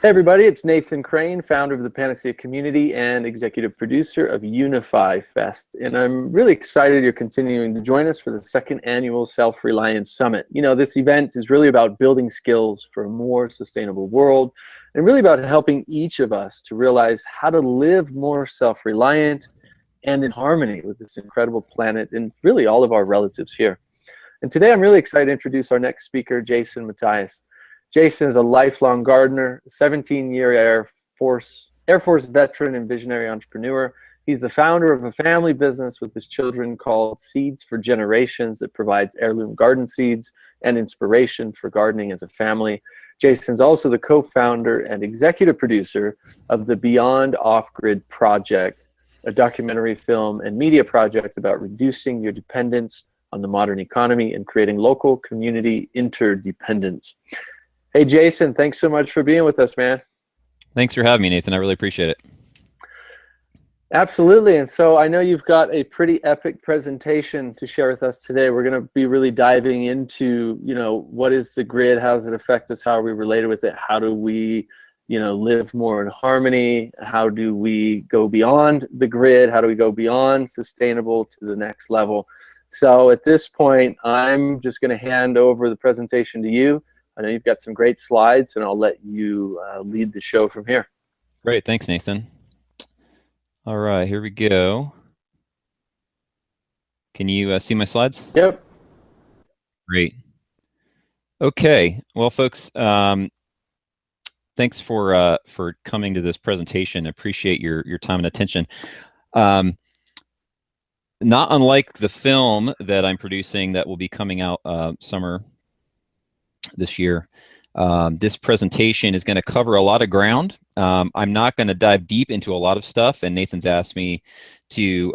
Hey everybody, it's Nathan Crane, founder of the Panacea Community and executive producer of Unify Fest. And I'm really excited you're continuing to join us for the second annual Self-Reliance Summit. You know, this event is really about building skills for a more sustainable world and really about helping each of us to realize how to live more self-reliant and in harmony with this incredible planet and really all of our relatives here. And today I'm really excited to introduce our next speaker, Jason Matthias. Jason is a lifelong gardener, 17-year Air Force veteran and visionary entrepreneur. He's the founder of a family business with his children called Seeds for Generations that provides heirloom garden seeds and inspiration for gardening as a family. Jason's also the co-founder and executive producer of the Beyond Off-Grid Project, a documentary film and media project about reducing your dependence on the modern economy and creating local community interdependence. Hey, Jason, thanks so much for being with us, man. Thanks for having me, Nathan. I really appreciate it. Absolutely. And so I know you've got a pretty epic presentation to share with us today. We're going to be really diving into, you know, what is the grid? How does it affect us? How are we related with it? How do we, you know, live more in harmony? How do we go beyond the grid? How do we go beyond sustainable to the next level? So at this point, I'm just going to hand over the presentation to you. I know you've got some great slides, and I'll let you lead the show from here. Great. Thanks, Nathan. All right, here we go. Can you see my slides? Yep. Great. Okay. Well, folks, thanks for coming to this presentation. Appreciate your time and attention. Not unlike the film that I'm producing that will be coming out summer this year. This presentation is going to cover a lot of ground. I'm not going to dive deep into a lot of stuff, and Nathan's asked me to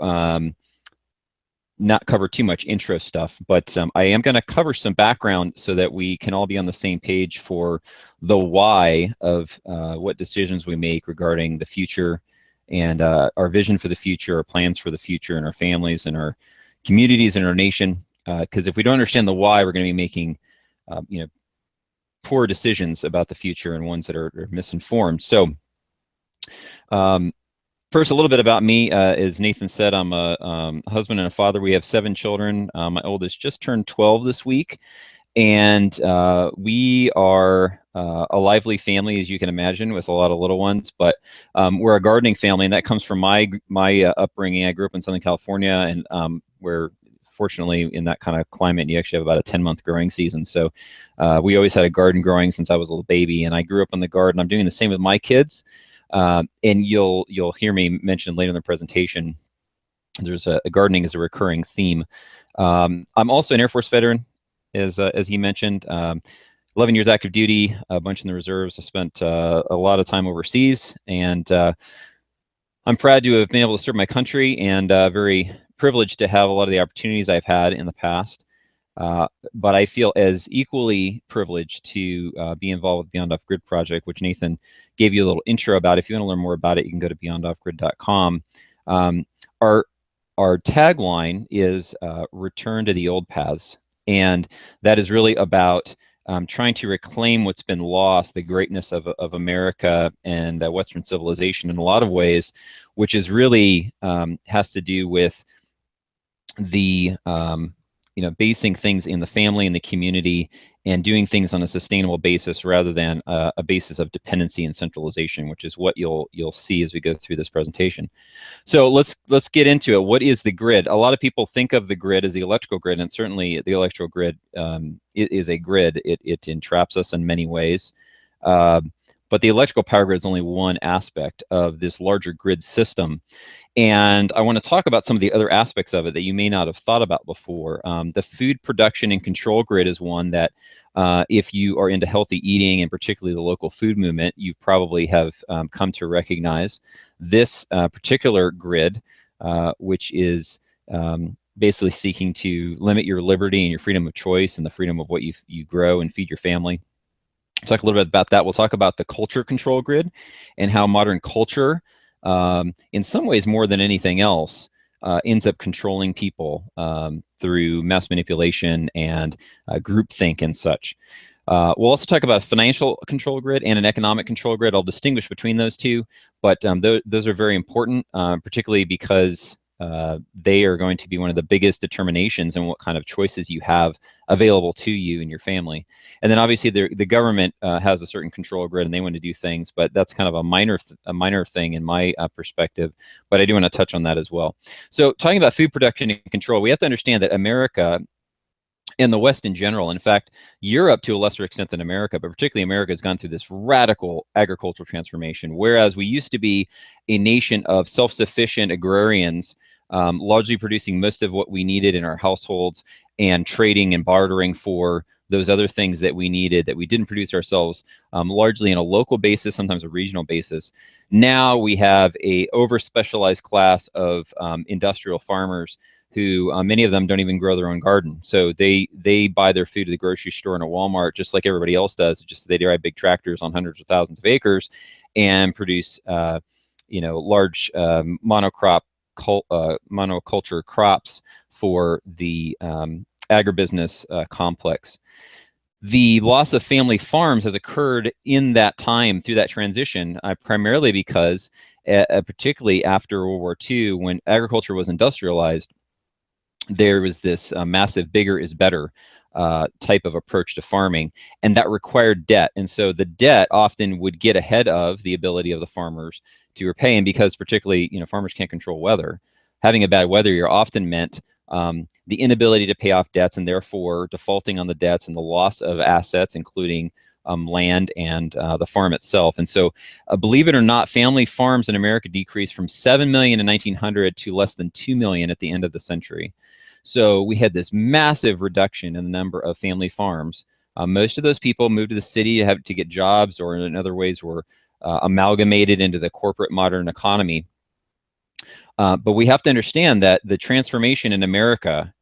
not cover too much intro stuff, but I am going to cover some background so that we can all be on the same page for the why of what decisions we make regarding the future and our vision for the future, our plans for the future, and our families and our communities and our nation. Because if we don't understand the why, we're going to be making you know, poor decisions about the future and ones that are misinformed. So first, a little bit about me. As Nathan said, I'm a husband and a father. We have 7 children. My oldest just turned 12 this week. And we are a lively family, as you can imagine, with a lot of little ones. But we're a gardening family, and that comes from my upbringing. I grew up in Southern California, and where fortunately in that kind of climate, you actually have about a 10-month growing season. So we always had a garden growing since I was a little baby, and I grew up in the garden. I'm doing the same with my kids. And you'll hear me mention later in the presentation, there's a gardening is a recurring theme. I'm also an Air Force veteran, as he mentioned. 11 years active duty, a bunch in the reserves. I spent a lot of time overseas, and I'm proud to have been able to serve my country, and very privileged to have a lot of the opportunities I've had in the past. But I feel as equally privileged to be involved with Beyond Off-Grid Project, which Nathan gave you a little intro about. If you want to learn more about it, you can go to beyondoffgrid.com. Our tagline is return to the old paths, and that is really about trying to reclaim what's been lost, the greatness of America and Western civilization in a lot of ways, which is really has to do with the you know, basing things in the family and the community and doing things on a sustainable basis rather than a basis of dependency and centralization, which is what you'll see as we go through this presentation. So let's get into it. What is the grid? A lot of people think of the grid as the electrical grid, and certainly the electrical grid is a grid. It entraps us in many ways. But the electrical power grid is only one aspect of this larger grid system. And I want to talk about some of the other aspects of it that you may not have thought about before. The food production and control grid is one that if you are into healthy eating, and particularly the local food movement, you probably have come to recognize this particular grid, which is basically seeking to limit your liberty and your freedom of choice and the freedom of what you grow and feed your family. Talk a little bit about that. We'll talk about the culture control grid and how modern culture in some ways more than anything else, ends up controlling people through mass manipulation and groupthink and such. We'll also talk about a financial control grid and an economic control grid. I'll distinguish between those two, but those are very important, particularly because they are going to be one of the biggest determinations in what kind of choices you have available to you and your family. And then obviously the government has a certain control grid and they want to do things, but that's kind of a minor thing in my perspective, but I do want to touch on that as well. So talking about food production and control, we have to understand that America and the West in general, in fact, Europe to a lesser extent than America, but particularly America has gone through this radical agricultural transformation, whereas we used to be a nation of self-sufficient agrarians, largely producing most of what we needed in our households and trading and bartering for those other things that we needed that we didn't produce ourselves, largely on a local basis, sometimes a regional basis. Now we have a over-specialized class of industrial farmers who many of them don't even grow their own garden. So they buy their food at the grocery store and a Walmart just like everybody else does. Just they drive big tractors on hundreds of thousands of acres and produce large monoculture crops for the agribusiness complex. The loss of family farms has occurred in that time through that transition, primarily because particularly after World War II, when agriculture was industrialized, there was this massive bigger is better type of approach to farming, and that required debt. And so the debt often would get ahead of the ability of the farmers to repay. And because particularly, farmers can't control weather, having a bad weather year often meant the inability to pay off debts and therefore defaulting on the debts and the loss of assets, including land and the farm itself. And so believe it or not, family farms in America decreased from 7 million in 1900 to less than 2 million at the end of the century. So we had this massive reduction in the number of family farms. Most of those people moved to the city to get jobs, or in other ways were amalgamated into the corporate modern economy. But we have to understand that the transformation in America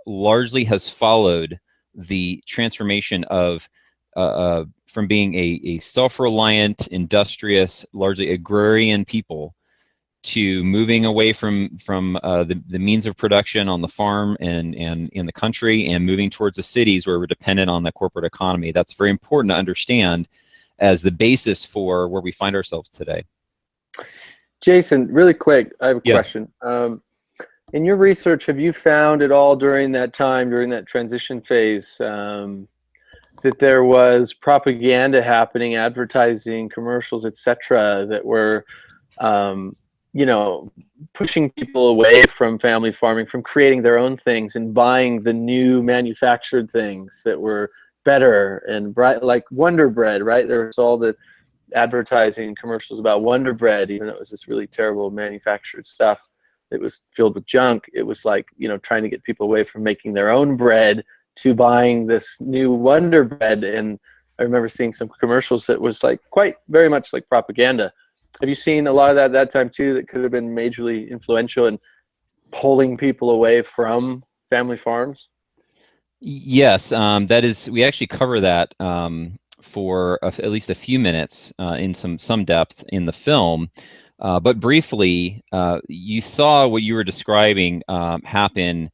largely has followed the transformation of from being a self-reliant, industrious, largely agrarian people to moving away from the means of production on the farm and in the country and moving towards the cities where we're dependent on the corporate economy. That's very important to understand as the basis for where we find ourselves today. Jason, really quick, I have a question. In your research, have you found at all during that time, during that transition phase, that there was propaganda happening, advertising, commercials, etc., that were pushing people away from family farming, from creating their own things and buying the new manufactured things that were better and bright, like Wonder Bread, right? There was all the advertising and commercials about Wonder Bread, even though it was this really terrible manufactured stuff that was filled with junk. It was like, trying to get people away from making their own bread to buying this new Wonder Bread. And I remember seeing some commercials that was like very much like propaganda. Have you seen a lot of that at that time too, that could have been majorly influential in pulling people away from family farms? Yes, that is. We actually cover that for at least a few minutes in some depth in the film. But briefly, you saw what you were describing happen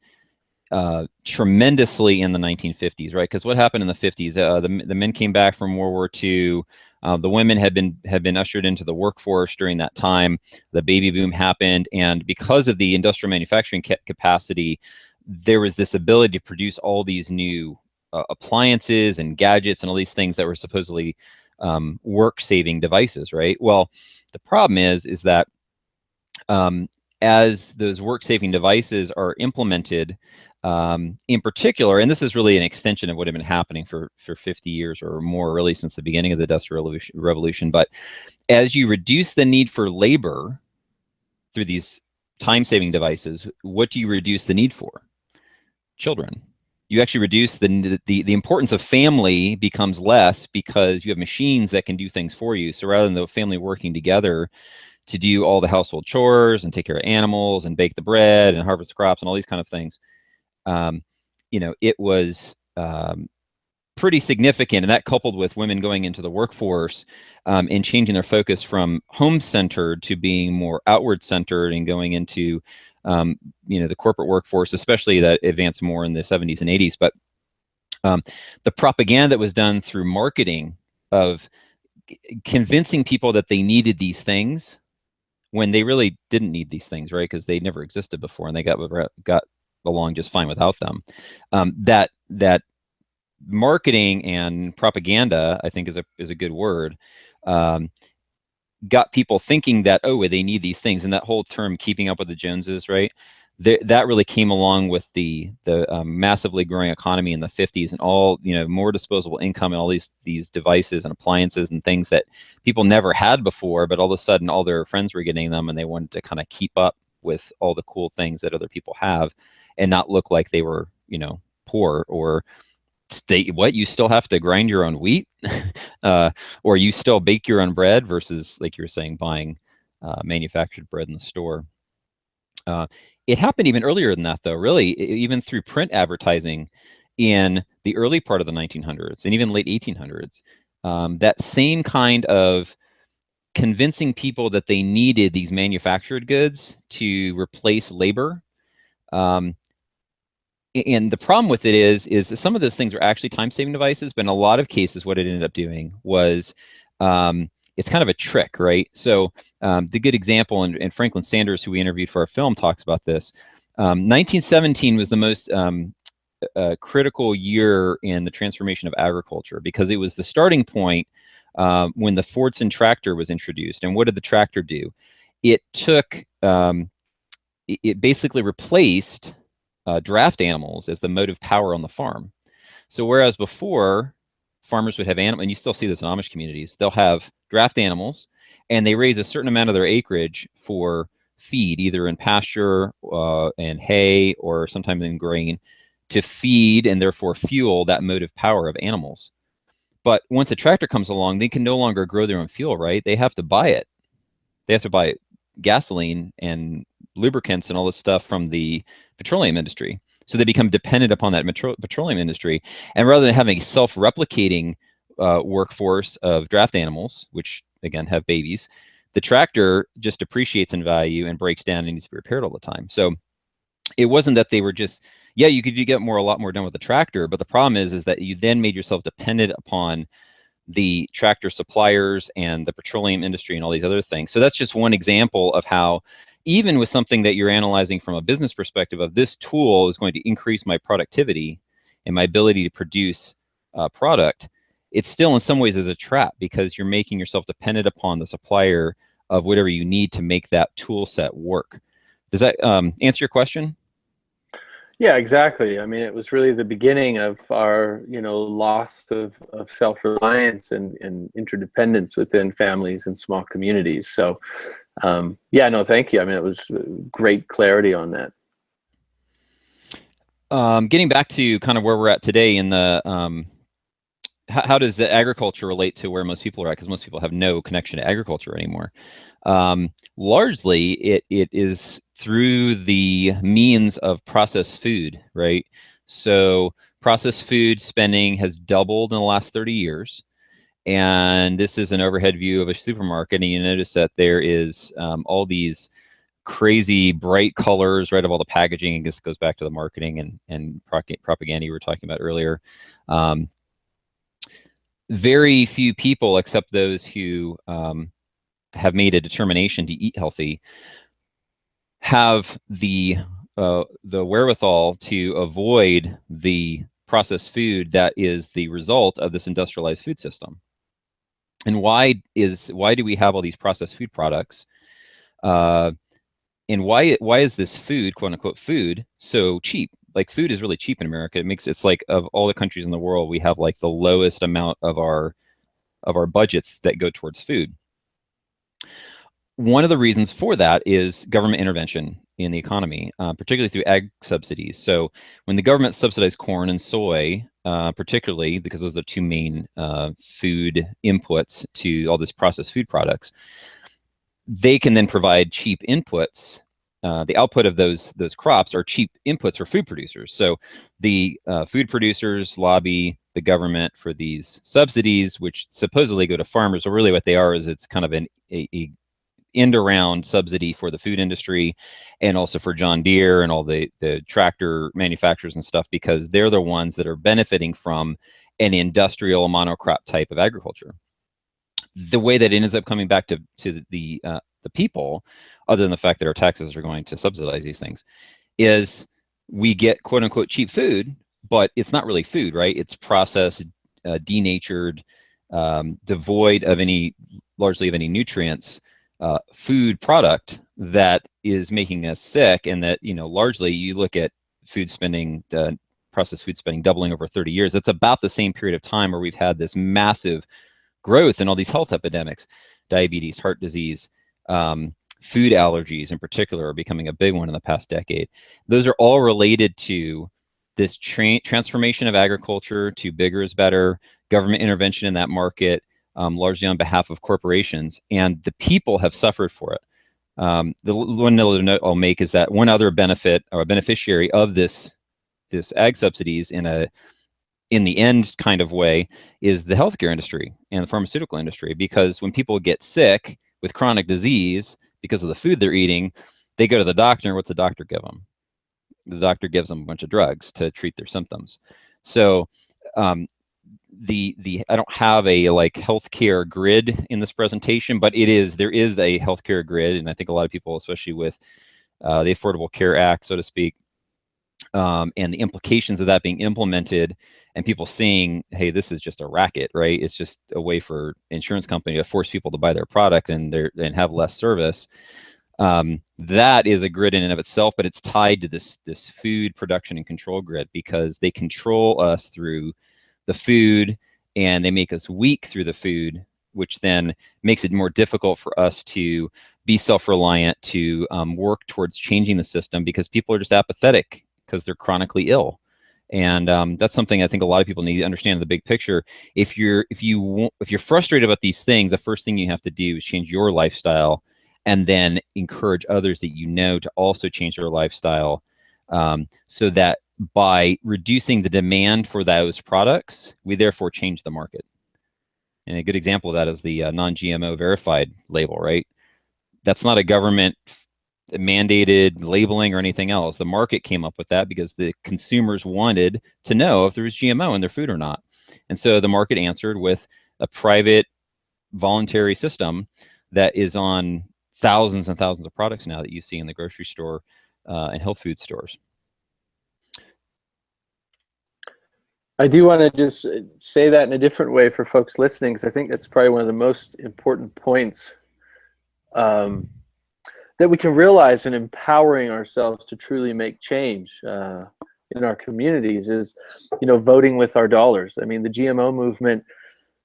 tremendously in the 1950s, right? Because what happened in the 50s? The men came back from World War II. The women had been ushered into the workforce during that time. The baby boom happened, and because of the industrial manufacturing capacity, there was this ability to produce all these new appliances and gadgets and all these things that were supposedly work-saving devices, right? Well, the problem is that as those work-saving devices are implemented, in particular, and this is really an extension of what had been happening for 50 years or more, really since the beginning of the Industrial Revolution. But as you reduce the need for labor through these time-saving devices, what do you reduce the need for? Children. You actually reduce the importance of family becomes less because you have machines that can do things for you. So rather than the family working together to do all the household chores and take care of animals and bake the bread and harvest crops and all these kind of things, it was pretty significant, and that coupled with women going into the workforce and changing their focus from home-centered to being more outward-centered and going into the corporate workforce, especially that advanced more in the 70s and 80s. But the propaganda that was done through marketing of convincing people that they needed these things when they really didn't need these things, right? Because they never existed before, and they got along just fine without them. That marketing and propaganda, I think, is a good word. Got people thinking that, oh, they need these things, and that whole term "keeping up with the Joneses," right? That really came along with the massively growing economy in the 50s, and all more disposable income, and all these devices and appliances and things that people never had before, but all of a sudden all their friends were getting them, and they wanted to kind of keep up with all the cool things that other people have, and not look like they were poor or you still have to grind your own wheat, or you still bake your own bread versus, like you were saying, buying manufactured bread in the store. It happened even earlier than that, though, really, even through print advertising in the early part of the 1900s and even late 1800s. That same kind of convincing people that they needed these manufactured goods to replace labor. And the problem with it is some of those things are actually time-saving devices, but in a lot of cases, what it ended up doing was it's kind of a trick, right? So the good example, and Franklin Sanders, who we interviewed for our film, talks about this. 1917 was the most critical year in the transformation of agriculture because it was the starting point when the Fordson tractor was introduced. And what did the tractor do? It took, it basically replaced draft animals as the motive power on the farm. So whereas before, farmers would have animals, and you still see this in Amish communities, they'll have draft animals, and they raise a certain amount of their acreage for feed, either in pasture and hay, or sometimes in grain, to feed and therefore fuel that motive power of animals. But once a tractor comes along, they can no longer grow their own fuel, right? They have to buy it. They have to buy gasoline and lubricants and all this stuff from the petroleum industry. So they become dependent upon that petroleum industry. And rather than having a self-replicating workforce of draft animals, which again have babies, the tractor just depreciates in value and breaks down and needs to be repaired all the time. So it wasn't that they were just, yeah, you could get a lot more done with the tractor, but the problem is that you then made yourself dependent upon the tractor suppliers and the petroleum industry and all these other things. So that's just one example of how, even with something that you're analyzing from a business perspective of this tool is going to increase my productivity and my ability to produce product, it still in some ways is a trap because you're making yourself dependent upon the supplier of whatever you need to make that tool set work. Does that answer your question? Yeah, exactly. I mean, it was really the beginning of our, loss of self-reliance and interdependence within families and small communities. So, yeah, no, thank you. I mean, it was great clarity on that. Getting back to kind of where we're at today in the, how does the agriculture relate to where most people are at? Because most people have no connection to agriculture anymore. Largely, it is through the means of processed food, right? So processed food spending has doubled in the last 30 years. And this is an overhead view of a supermarket. And you notice that there is all these crazy bright colors, right, of all the packaging. And this goes back to the marketing and propaganda you were talking about earlier. Very few people, except those who have made a determination to eat healthy, have the wherewithal to avoid the processed food that is the result of this industrialized food system. And why do we have all these processed food products? And why is this food, quote unquote food, so cheap? Like, food is really cheap in America. It's like, of all the countries in the world, we have like the lowest amount of our budgets that go towards food. One of the reasons for that is government intervention in the economy, particularly through ag subsidies. So when the government subsidized corn and soy, particularly because those are the two main food inputs to all these processed food products, they can then provide cheap inputs. The output of those crops are cheap inputs for food producers. So the food producers lobby the government for these subsidies, which supposedly go to farmers. So really what they are is it's kind of a end-around subsidy for the food industry and also for John Deere and all the tractor manufacturers and stuff, because they're the ones that are benefiting from an industrial monocrop type of agriculture. The way that it ends up coming back to the people, other than the fact that our taxes are going to subsidize these things, is we get quote unquote cheap food, but it's not really food, right? It's processed, denatured, devoid of largely of any nutrients, food product that is making us sick. And that, largely you look at food spending, processed food spending doubling over 30 years. That's about the same period of time where we've had this massive growth in all these health epidemics, diabetes, heart disease, food allergies in particular are becoming a big one in the past decade. Those are all related to this transformation of agriculture to bigger is better, government intervention in that market, largely on behalf of corporations, and the people have suffered for it. The one other note I'll make is that one other benefit or a beneficiary of this ag subsidies in the end kind of way is the healthcare industry and the pharmaceutical industry, because when people get sick with chronic disease because of the food they're eating, they go to the doctor, and what's the doctor give them? The doctor gives them a bunch of drugs to treat their symptoms. So I don't have a healthcare grid in this presentation, but there is a healthcare grid, and I think a lot of people, especially with the Affordable Care Act, so to speak, and the implications of that being implemented, and people seeing, hey, this is just a racket, right? It's just a way for insurance company to force people to buy their product and have less service. That is a grid in and of itself, but it's tied to this food production and control grid, because they control us through the food and they make us weak through the food, which then makes it more difficult for us to be self-reliant, to work towards changing the system, because people are just apathetic because they're chronically ill. And that's something I think a lot of people need to understand in the big picture. If you're frustrated about these things, the first thing you have to do is change your lifestyle, and then encourage others that to also change their lifestyle, so that by reducing the demand for those products, we therefore change the market. And a good example of that is the non-GMO verified label, right? That's not a government mandated labeling or anything else. The market came up with that because the consumers wanted to know if there was GMO in their food or not. And so the market answered with a private voluntary system that is on thousands and thousands of products now that you see in the grocery store and health food stores. I do want to just say that in a different way for folks listening, because I think that's probably one of the most important points that we can realize in empowering ourselves to truly make change in our communities is, voting with our dollars. I mean, the GMO movement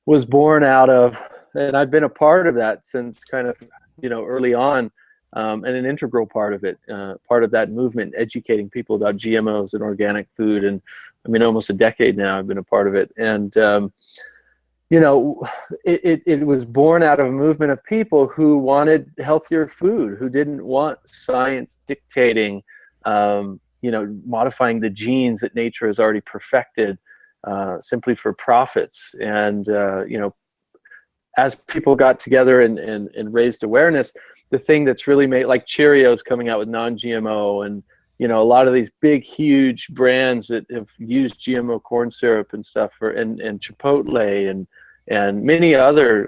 was born out of, and I've been a part of that since kind of, early on, and an integral part of it, part of that movement, educating people about GMOs and organic food. And I mean, almost a decade now I've been a part of it. And, it was born out of a movement of people who wanted healthier food, who didn't want science dictating, modifying the genes that nature has already perfected simply for profits. And, as people got together and raised awareness, the thing that's really made, like Cheerios coming out with non-GMO, and a lot of these big, huge brands that have used GMO corn syrup and stuff, and Chipotle and many other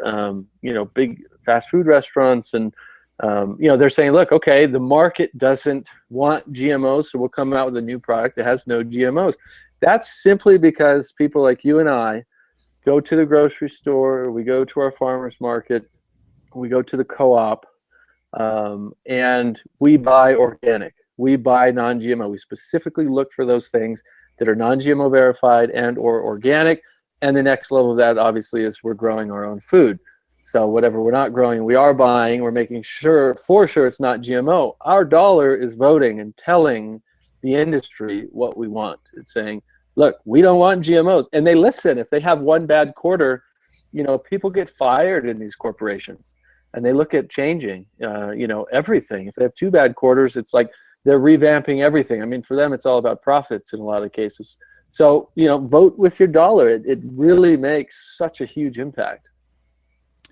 big fast food restaurants, and they're saying, look, okay, the market doesn't want GMOs, so we'll come out with a new product that has no GMOs. That's simply because people like you and I go to the grocery store, we go to our farmers market, we go to the co-op, and we buy organic. We buy non-GMO. We specifically look for those things that are non-GMO verified and or organic. And the next level of that, obviously, is we're growing our own food. So whatever we're not growing, we are buying. We're making sure, for sure, it's not GMO. Our dollar is voting and telling the industry what we want. It's saying, look, we don't want GMOs. And they listen. If they have one bad quarter, people get fired in these corporations. And they look at changing, everything. If they have 2 bad quarters, it's like they're revamping everything. I mean, for them, it's all about profits in a lot of cases. So, vote with your dollar. It really makes such a huge impact.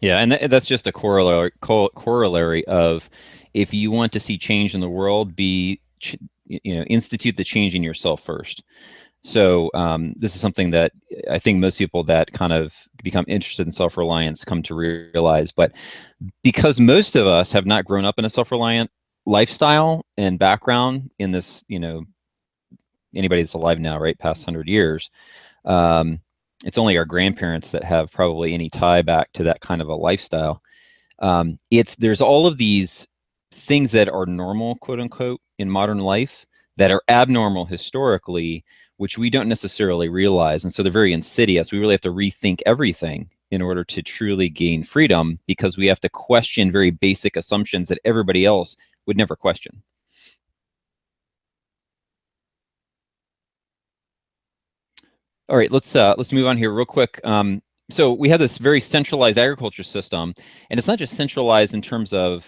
Yeah, and that's just a corollary of, if you want to see change in the world, institute the change in yourself first. So this is something that I think most people that kind of become interested in self-reliance come to realize. But because most of us have not grown up in a self-reliant lifestyle and background in this, anybody that's alive now, right, past 100 years, um, it's only our grandparents that have probably any tie back to that kind of a lifestyle. There's all of these things that are normal, quote unquote, in modern life that are abnormal historically, which we don't necessarily realize. And so they're very insidious. We really have to rethink everything in order to truly gain freedom, because we have to question very basic assumptions that everybody else would never question. All right, let's move on here real quick. So we have this very centralized agriculture system, and it's not just centralized in terms of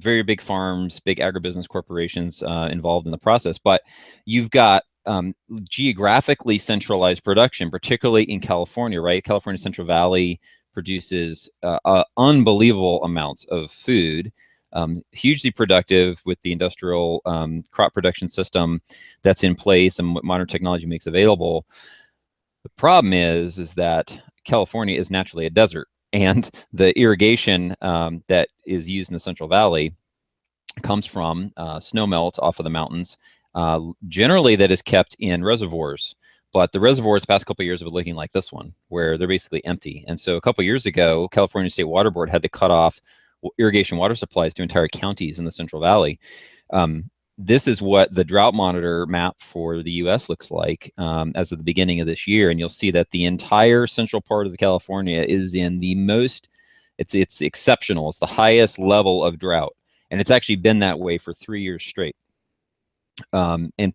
very big farms, big agribusiness corporations involved in the process, but you've got geographically centralized production, particularly in California, right? California Central Valley produces unbelievable amounts of food, hugely productive with the industrial crop production system that's in place and what modern technology makes available. The problem is that California is naturally a desert, and the irrigation that is used in the Central Valley comes from snow melt off of the mountains. Generally, that is kept in reservoirs, but the reservoirs the past couple of years have been looking like this one, where they're basically empty. And so a couple of years ago, California State Water Board had to cut off irrigation water supplies to entire counties in the Central Valley. This is what the Drought Monitor Map for the U.S. looks like as of the beginning of this year, and you'll see that the entire central part of California is in the most, it's exceptional. It's the highest level of drought, and it's actually been that way for 3 years straight. And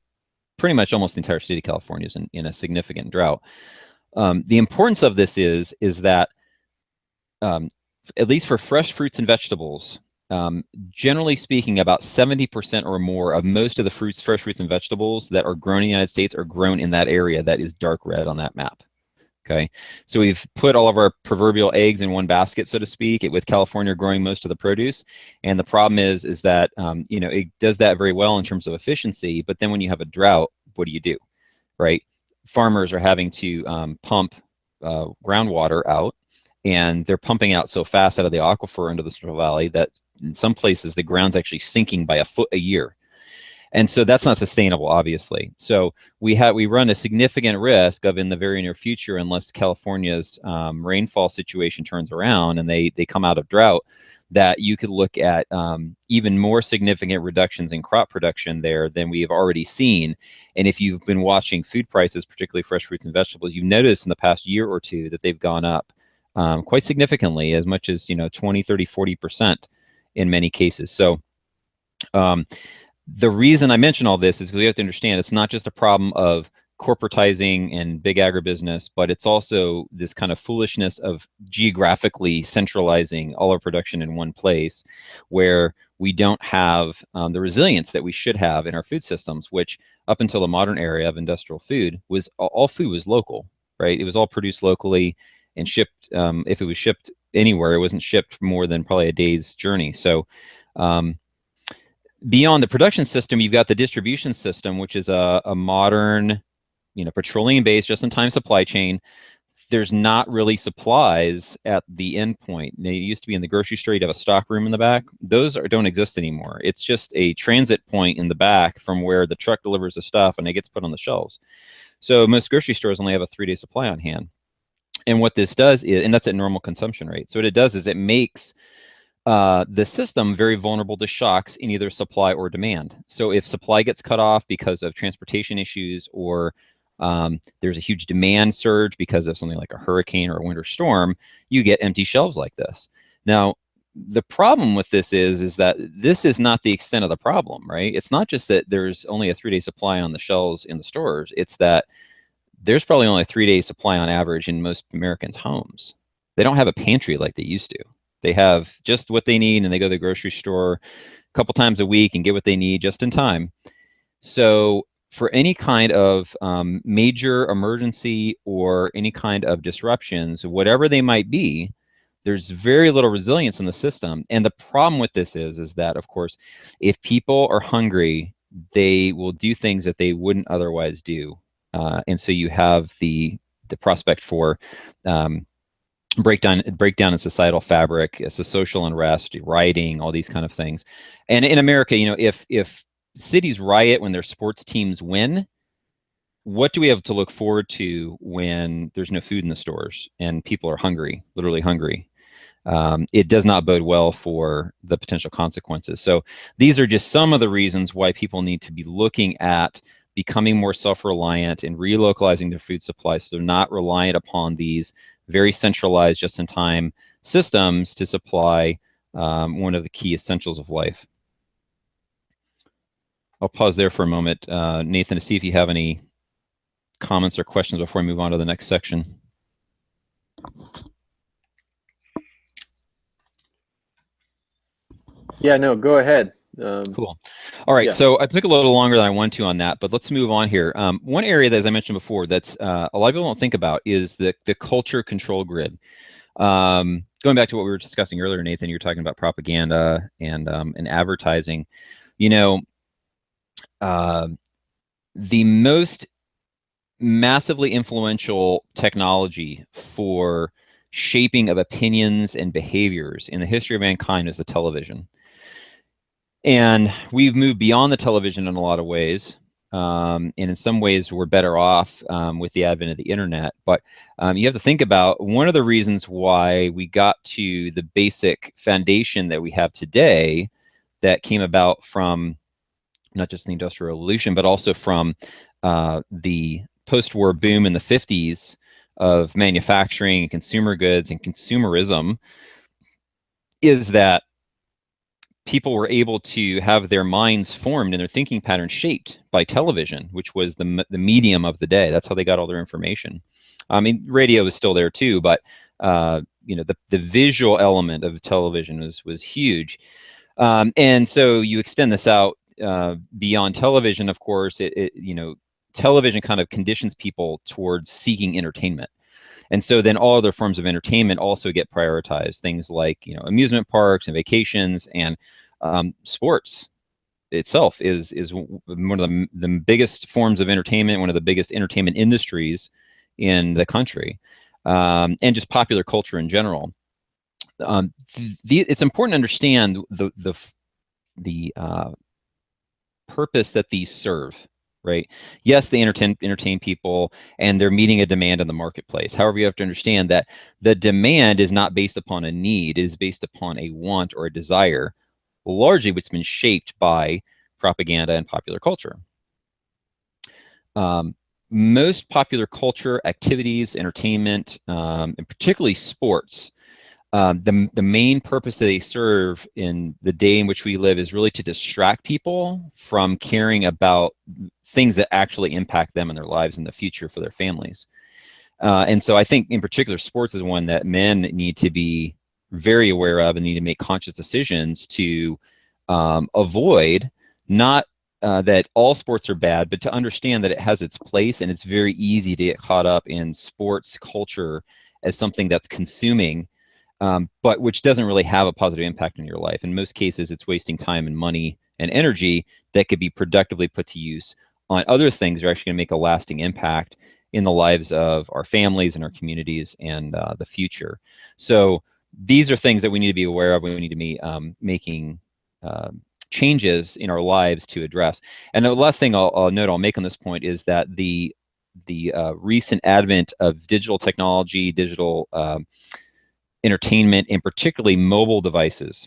pretty much almost the entire state of California is in a significant drought. The importance of this is that at least for fresh fruits and vegetables, generally speaking, about 70% or more of most of the fresh fruits and vegetables that are grown in the United States are grown in that area that is dark red on that map. Okay, so we've put all of our proverbial eggs in one basket, so to speak, with California growing most of the produce. And the problem is that it does that very well in terms of efficiency, but then when you have a drought, what do? Right? Farmers are having to pump groundwater out, and they're pumping out so fast out of the aquifer into the Central Valley that in some places the ground's actually sinking by a foot a year. And so that's not sustainable, obviously. So we run a significant risk of, in the very near future, unless California's rainfall situation turns around and they come out of drought, that you could look at even more significant reductions in crop production there than we have already seen. And if you've been watching food prices, particularly fresh fruits and vegetables, you've noticed in the past year or two that they've gone up quite significantly, as much as 20, 30, 40% in many cases. So the reason I mention all this is because we have to understand it's not just a problem of corporatizing and big agribusiness, but it's also this kind of foolishness of geographically centralizing all our production in one place, where we don't have the resilience that we should have in our food systems, which up until the modern era of industrial food was all food was local, right? It was all produced locally and shipped. If it was shipped anywhere, it wasn't shipped more than probably a day's journey. So beyond the production system, you've got the distribution system, which is a modern, petroleum-based, just-in-time supply chain. There's not really supplies at the end point. They used to be in the grocery store. You'd have a stock room in the back. Those don't exist anymore. It's just a transit point in the back from where the truck delivers the stuff and it gets put on the shelves. So most grocery stores only have a 3-day supply on hand. And what this does is, and that's at normal consumption rate. So what it does is it makes the system very vulnerable to shocks in either supply or demand. So if supply gets cut off because of transportation issues, or there's a huge demand surge because of something like a hurricane or a winter storm, you get empty shelves like this. Now, the problem with this is that this is not the extent of the problem, right? It's not just that there's only a 3-day supply on the shelves in the stores. It's that there's probably only a 3-day supply on average in most Americans' homes. They don't have a pantry like they used to. They have just what they need, and they go to the grocery store a couple times a week and get what they need just in time. So for any kind of major emergency or any kind of disruptions, whatever they might be, there's very little resilience in the system. And the problem with this is that, of course, if people are hungry, they will do things that they wouldn't otherwise do. And so you have the prospect for breakdown in societal fabric, it's a social unrest, rioting, all these kind of things. And in America, you know, if cities riot when their sports teams win, what do we have to look forward to when there's no food in the stores and people are hungry, literally hungry? It does not bode well for the potential consequences. So these are just some of the reasons why people need to be looking at becoming more self-reliant and relocalizing their food supply so they're not reliant upon these very centralized, just-in-time systems to supply one of the key essentials of life. I'll pause there for a moment, Nathan, to see if you have any comments or questions before we move on to the next section. Yeah, no, go ahead. Cool. All right, yeah. So I took a little longer than I wanted to on that, but let's move on here. One area that, as I mentioned before, that's a lot of people don't think about is the culture control grid. Going back to what we were discussing earlier, Nathan, you were talking about propaganda and advertising. You know, the most massively influential technology for shaping of opinions and behaviors in the history of mankind is the television. And we've moved beyond the television in a lot of ways. And in some ways, we're better off with the advent of the internet. But you have to think about one of the reasons why we got to the basic foundation that we have today that came about from not just the Industrial Revolution, but also from the post-war boom in the 50s of manufacturing and consumer goods and consumerism, is that people were able to have their minds formed and their thinking patterns shaped by television, which was the medium of the day. That's how they got all their information. I mean, radio was still there too, but you know, the visual element of television was huge. And so you extend this out beyond television. Of course, you know, television kind of conditions people towards seeking entertainment. And so then all other forms of entertainment also get prioritized. Things like, you know, amusement parks and vacations, and sports itself is one of the biggest forms of entertainment, one of the biggest entertainment industries in the country, and just popular culture in general. It's important to understand the purpose that these serve. Right? Yes, they entertain people, and they're meeting a demand in the marketplace. However, you have to understand that the demand is not based upon a need; it is based upon a want or a desire, largely which has been shaped by propaganda and popular culture. Most popular culture activities, entertainment, and particularly sports, the main purpose that they serve in the day in which we live is really to distract people from caring about things that actually impact them and their lives in the future for their families. And so I think in particular sports is one that men need to be very aware of and need to make conscious decisions to avoid. Not that all sports are bad, but to understand that it has its place, and it's very easy to get caught up in sports culture as something that's consuming, but which doesn't really have a positive impact on your life. In most cases, it's wasting time and money and energy that could be productively put to use on other things that are actually going to make a lasting impact in the lives of our families and our communities and the future. So these are things that we need to be aware of. We need to be making changes in our lives to address. And the last thing I'll make on this point is that the recent advent of digital technology, digital entertainment, and particularly mobile devices.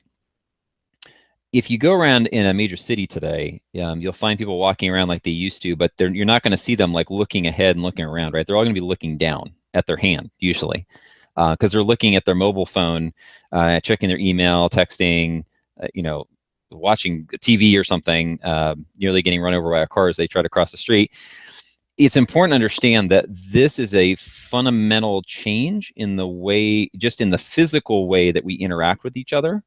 If you go around in a major city today, you'll find people walking around like they used to, but you're not going to see them like looking ahead and looking around, right? They're all going to be looking down at their hand, usually, because they're looking at their mobile phone, checking their email, texting, you know, watching TV or something, nearly getting run over by a car as they try to cross the street. It's important to understand that this is a fundamental change in the way, just in the physical way that we interact with each other,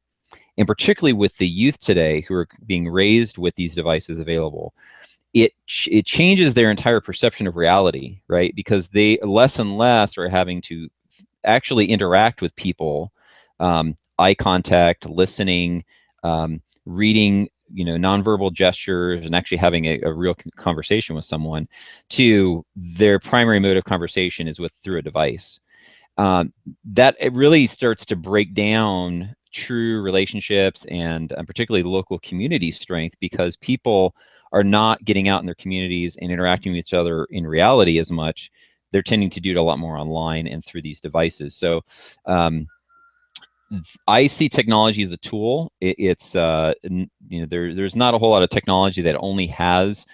and particularly with the youth today who are being raised with these devices available. it changes their entire perception of reality, right? Because they less and less are having to actually interact with people, eye contact, listening, reading, nonverbal gestures, and actually having a real conversation with someone. To their primary mode of conversation is through a device. That it really starts to break down true relationships and particularly local community strength, because people are not getting out in their communities and interacting with each other in reality as much. They're tending to do it a lot more online and through these devices. So I see technology as a tool. There's not a whole lot of technology that only has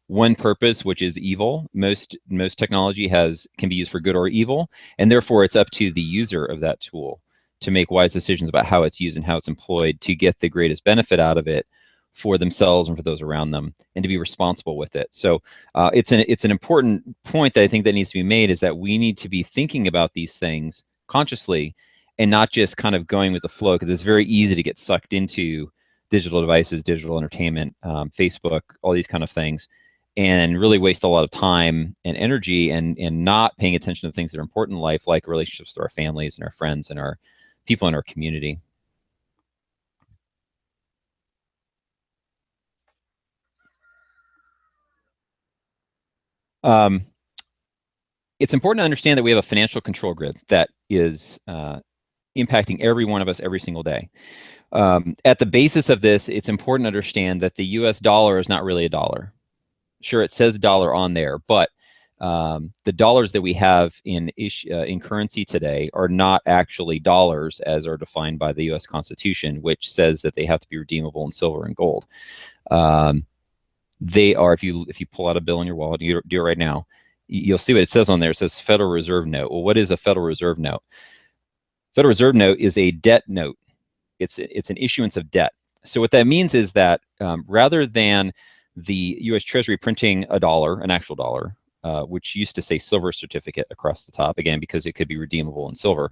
one purpose, which is evil. Most technology can be used for good or evil, and therefore it's up to the user of that tool to make wise decisions about how it's used and how it's employed to get the greatest benefit out of it for themselves and for those around them, and to be responsible with it. So it's an important point that I think that needs to be made, is that we need to be thinking about these things consciously and not just kind of going with the flow, because it's very easy to get sucked into digital devices, digital entertainment, Facebook, all these kind of things, and really waste a lot of time and energy and not paying attention to things that are important in life, like relationships with our families and our friends and our people in our community. It's important to understand that we have a financial control grid that is impacting every one of us every single day. At the basis of this, it's important to understand that the US dollar is not really a dollar. Sure, it says dollar on there, but the dollars that we have in currency today are not actually dollars as are defined by the U.S. Constitution, which says that they have to be redeemable in silver and gold. They are, if you pull out a bill in your wallet, you do it right now, you'll see what it says on there. It says Federal Reserve note. Well, what is a Federal Reserve note? Federal Reserve note is a debt note. It's an issuance of debt. So what that means is that rather than the U.S. Treasury printing a dollar, an actual dollar, which used to say silver certificate across the top, again, because it could be redeemable in silver,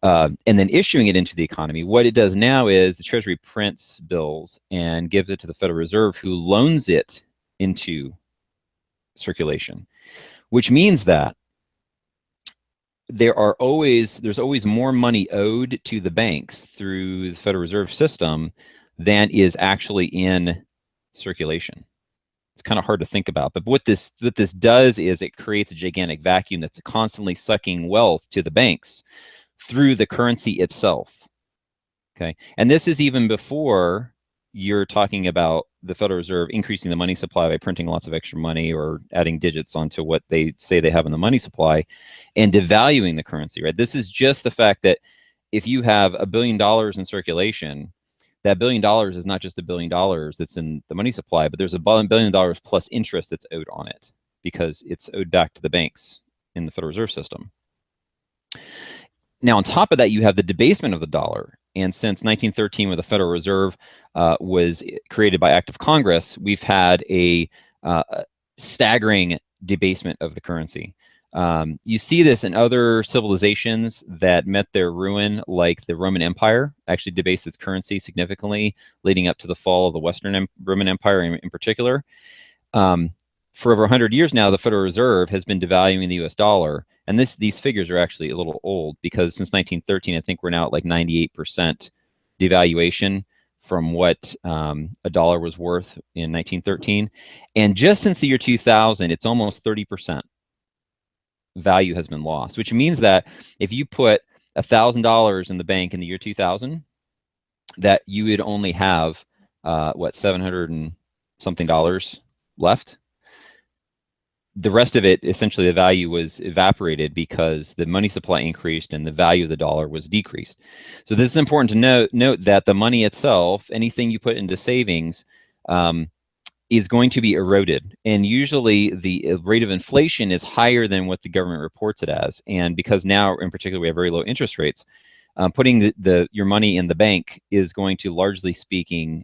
and then issuing it into the economy, what it does now is the Treasury prints bills and gives it to the Federal Reserve, who loans it into circulation, which means that there's always more money owed to the banks through the Federal Reserve System than is actually in circulation. It's kind of hard to think about, but what this does is it creates a gigantic vacuum that's constantly sucking wealth to the banks through the currency itself. Okay, and this is even before you're talking about the Federal Reserve increasing the money supply by printing lots of extra money or adding digits onto what they say they have in the money supply and devaluing the currency, right? This is just the fact that if you have $1 billion in circulation, that $1 billion is not just $1 billion that's in the money supply, but there's $1 billion plus interest that's owed on it because it's owed back to the banks in the Federal Reserve System. Now, on top of that, you have the debasement of the dollar. And since 1913, when the Federal Reserve was created by act of Congress, we've had a staggering debasement of the currency. You see this in other civilizations that met their ruin, like the Roman Empire actually debased its currency significantly, leading up to the fall of the Western Roman Empire in particular. For over 100 years now, the Federal Reserve has been devaluing the U.S. dollar, and these figures are actually a little old, because since 1913, I think we're now at like 98% devaluation from what a dollar was worth in 1913. And just since the year 2000, it's almost 30% value has been lost, which means that if you put $1,000 in the bank in the year 2000, that you would only have, what, 700 and something dollars left. The rest of it, essentially the value was evaporated because the money supply increased and the value of the dollar was decreased. So this is important to note that the money itself, anything you put into savings, is going to be eroded. And usually the rate of inflation is higher than what the government reports it as. And because now, in particular, we have very low interest rates, putting your money in the bank is going to, largely speaking,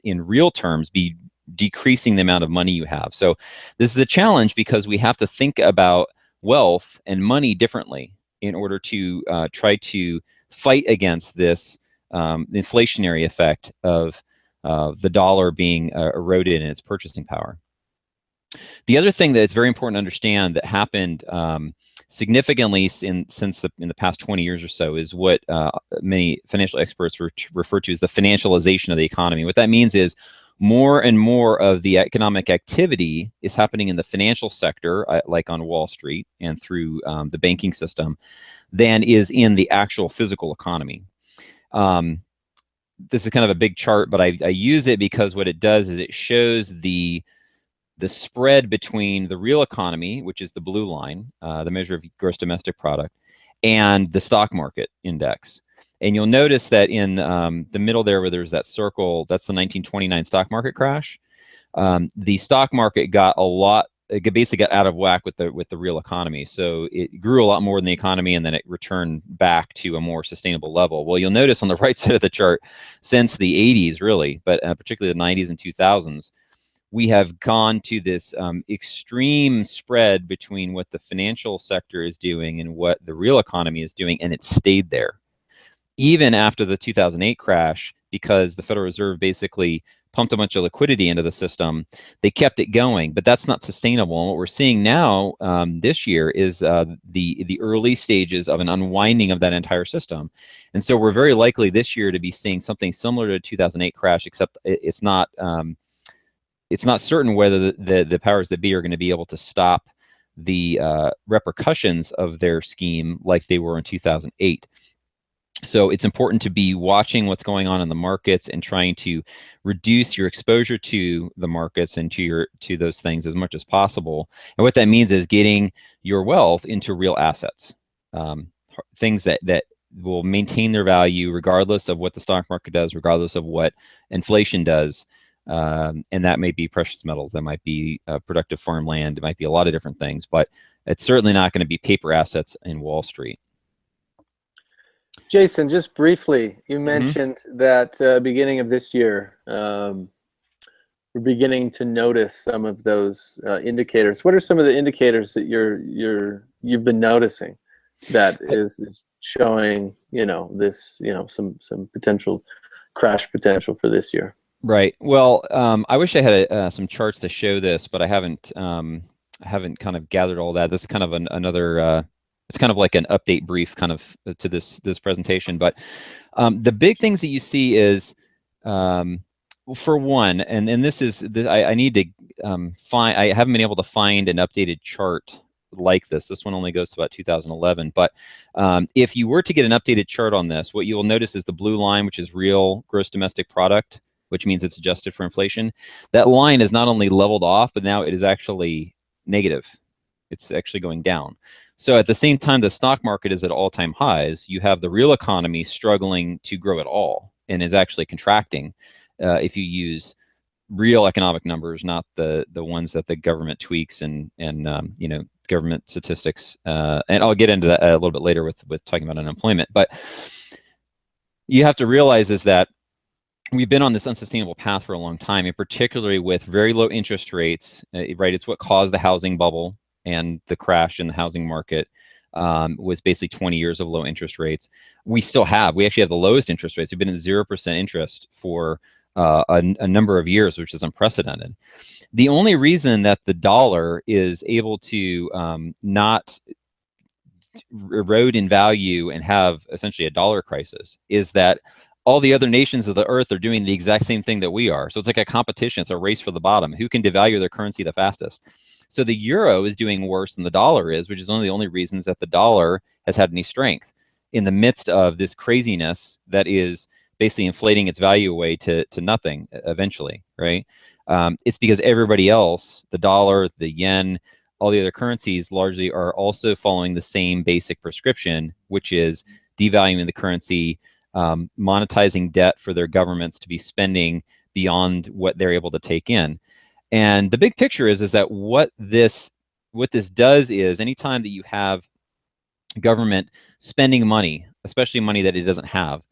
in real terms, be decreasing the amount of money you have. So this is a challenge because we have to think about wealth and money differently in order to try to fight against this inflationary effect of the dollar being eroded in its purchasing power. The other thing that is very important to understand that happened significantly in the past 20 years or so is what many financial experts refer to as the financialization of the economy. What that means is more and more of the economic activity is happening in the financial sector, like on Wall Street and through the banking system, than is in the actual physical economy. This is kind of a big chart, but I use it because what it does is it shows the spread between the real economy, which is the blue line, the measure of gross domestic product, and the stock market index. And you'll notice that in the middle there where there's that circle, that's the 1929 stock market crash. The stock market it basically got out of whack with the real economy. So it grew a lot more than the economy, and then it returned back to a more sustainable level. Well, you'll notice on the right side of the chart, since the 80s really, but particularly the 90s and 2000s, we have gone to this extreme spread between what the financial sector is doing and what the real economy is doing, and it stayed there. Even after the 2008 crash, because the Federal Reserve basically pumped a bunch of liquidity into the system, they kept it going, but that's not sustainable. And what we're seeing now this year is the early stages of an unwinding of that entire system. And so we're very likely this year to be seeing something similar to the 2008 crash, except it's not certain whether the powers that be are going to be able to stop the repercussions of their scheme like they were in 2008. So it's important to be watching what's going on in the markets and trying to reduce your exposure to the markets and to those things as much as possible. And what that means is getting your wealth into real assets, things that will maintain their value regardless of what the stock market does, regardless of what inflation does. And that may be precious metals, that might be productive farmland, it might be a lot of different things, but it's certainly not going to be paper assets in Wall Street. Jason, just briefly, you mentioned that beginning of this year, we're beginning to notice some of those indicators. What are some of the indicators that you've been noticing that is showing, some potential crash potential for this year? Right. Well, I wish I had some charts to show this, but I haven't kind of gathered all that. This is kind of another. It's kind of like an update brief kind of to this presentation. But the big things that you see is, for one, and this is I need to find. I haven't been able to find an updated chart like this. This one only goes to about 2011. But if you were to get an updated chart on this, what you will notice is the blue line, which is real gross domestic product, which means it's adjusted for inflation. That line is not only leveled off, but now it is actually negative. It's actually going down. So at the same time the stock market is at all-time highs, you have the real economy struggling to grow at all and is actually contracting if you use real economic numbers, not the ones that the government tweaks and government statistics. And I'll get into that a little bit later with talking about unemployment. But you have to realize is that we've been on this unsustainable path for a long time, and particularly with very low interest rates, right? It's what caused the housing bubble and the crash in the housing market, was basically 20 years of low interest rates. We actually have the lowest interest rates. We've been at 0% interest for a number of years, which is unprecedented. The only reason that the dollar is able to not erode in value and have essentially a dollar crisis is that all the other nations of the earth are doing the exact same thing that we are. So it's like a competition. It's a race for the bottom. Who can devalue their currency the fastest? So the euro is doing worse than the dollar is, which is one of the only reasons that the dollar has had any strength in the midst of this craziness that is basically inflating its value away to nothing eventually, right? It's because everybody else, the dollar, the yen, all the other currencies largely are also following the same basic prescription, which is devaluing the currency, monetizing debt for their governments to be spending beyond what they're able to take in. And the big picture is that what this does is anytime that you have government spending money, especially money that it doesn't have,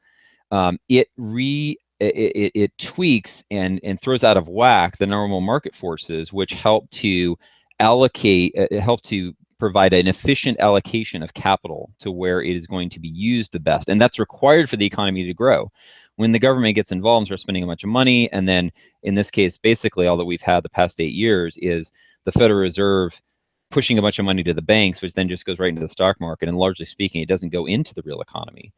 it tweaks and throws out of whack the normal market forces, which help to provide an efficient allocation of capital to where it is going to be used the best. And that's required for the economy to grow. When the government gets involved and starts spending a bunch of money, and then in this case, basically all that we've had the past 8 years is the Federal Reserve pushing a bunch of money to the banks, which then just goes right into the stock market. And largely speaking, it doesn't go into the real economy.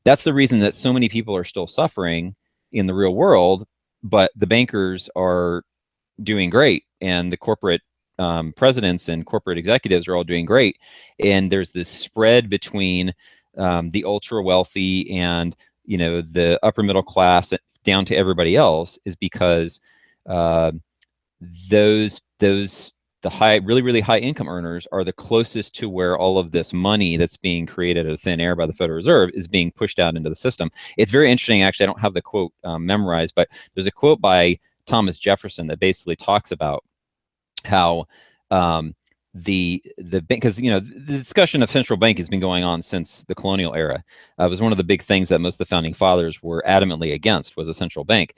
That's the reason that so many people are still suffering in the real world, but the bankers are doing great, and the corporate presidents and corporate executives are all doing great. And there's this spread between the ultra wealthy and the upper middle class down to everybody else, is because those the really high income earners are the closest to where all of this money that's being created out of thin air by the Federal Reserve is being pushed out into the system. It's very interesting, actually. I don't have the quote memorized, but there's a quote by Thomas Jefferson that basically talks about how because the discussion of central bank has been going on since the colonial era. It was one of the big things that most of the founding fathers were adamantly against, was a central bank.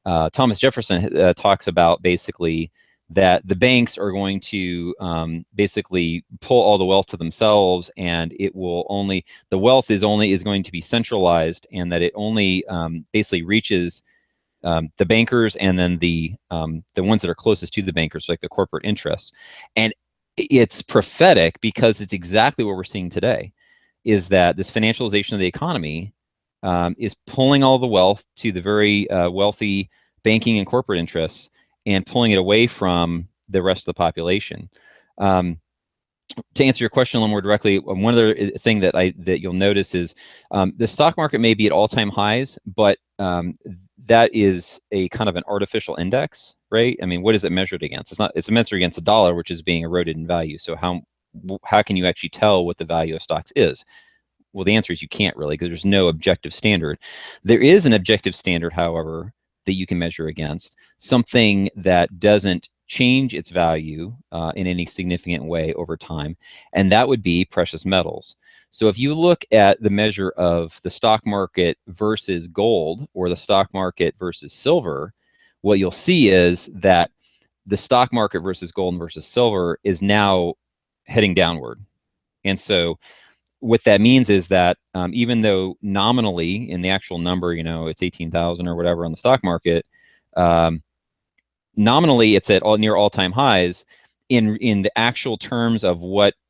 Thomas Jefferson talks about basically that the banks are going to basically pull all the wealth to themselves, and the wealth is going to be centralized, and that it only basically reaches the bankers, and then the ones that are closest to the bankers, like the corporate interests. And it's prophetic, because it's exactly what we're seeing today, is that this financialization of the economy is pulling all the wealth to the very wealthy banking and corporate interests, and pulling it away from the rest of the population. To answer your question a little more directly, one other thing that you'll notice is the stock market may be at all-time highs, but that is a kind of an artificial index, right? I mean, what is it measured against? It's measured against the dollar, which is being eroded in value. So how can you actually tell what the value of stocks is? Well, the answer is you can't really, because there's no objective standard. There is an objective standard, however, that you can measure against, something that doesn't change its value in any significant way over time, and that would be precious metals. So if you look at the measure of the stock market versus gold, or the stock market versus silver, what you'll see is that the stock market versus gold versus silver is now heading downward. And so what that means is that even though nominally in the actual number, it's 18,000 or whatever on the stock market, nominally it's at near all-time highs. In the actual terms of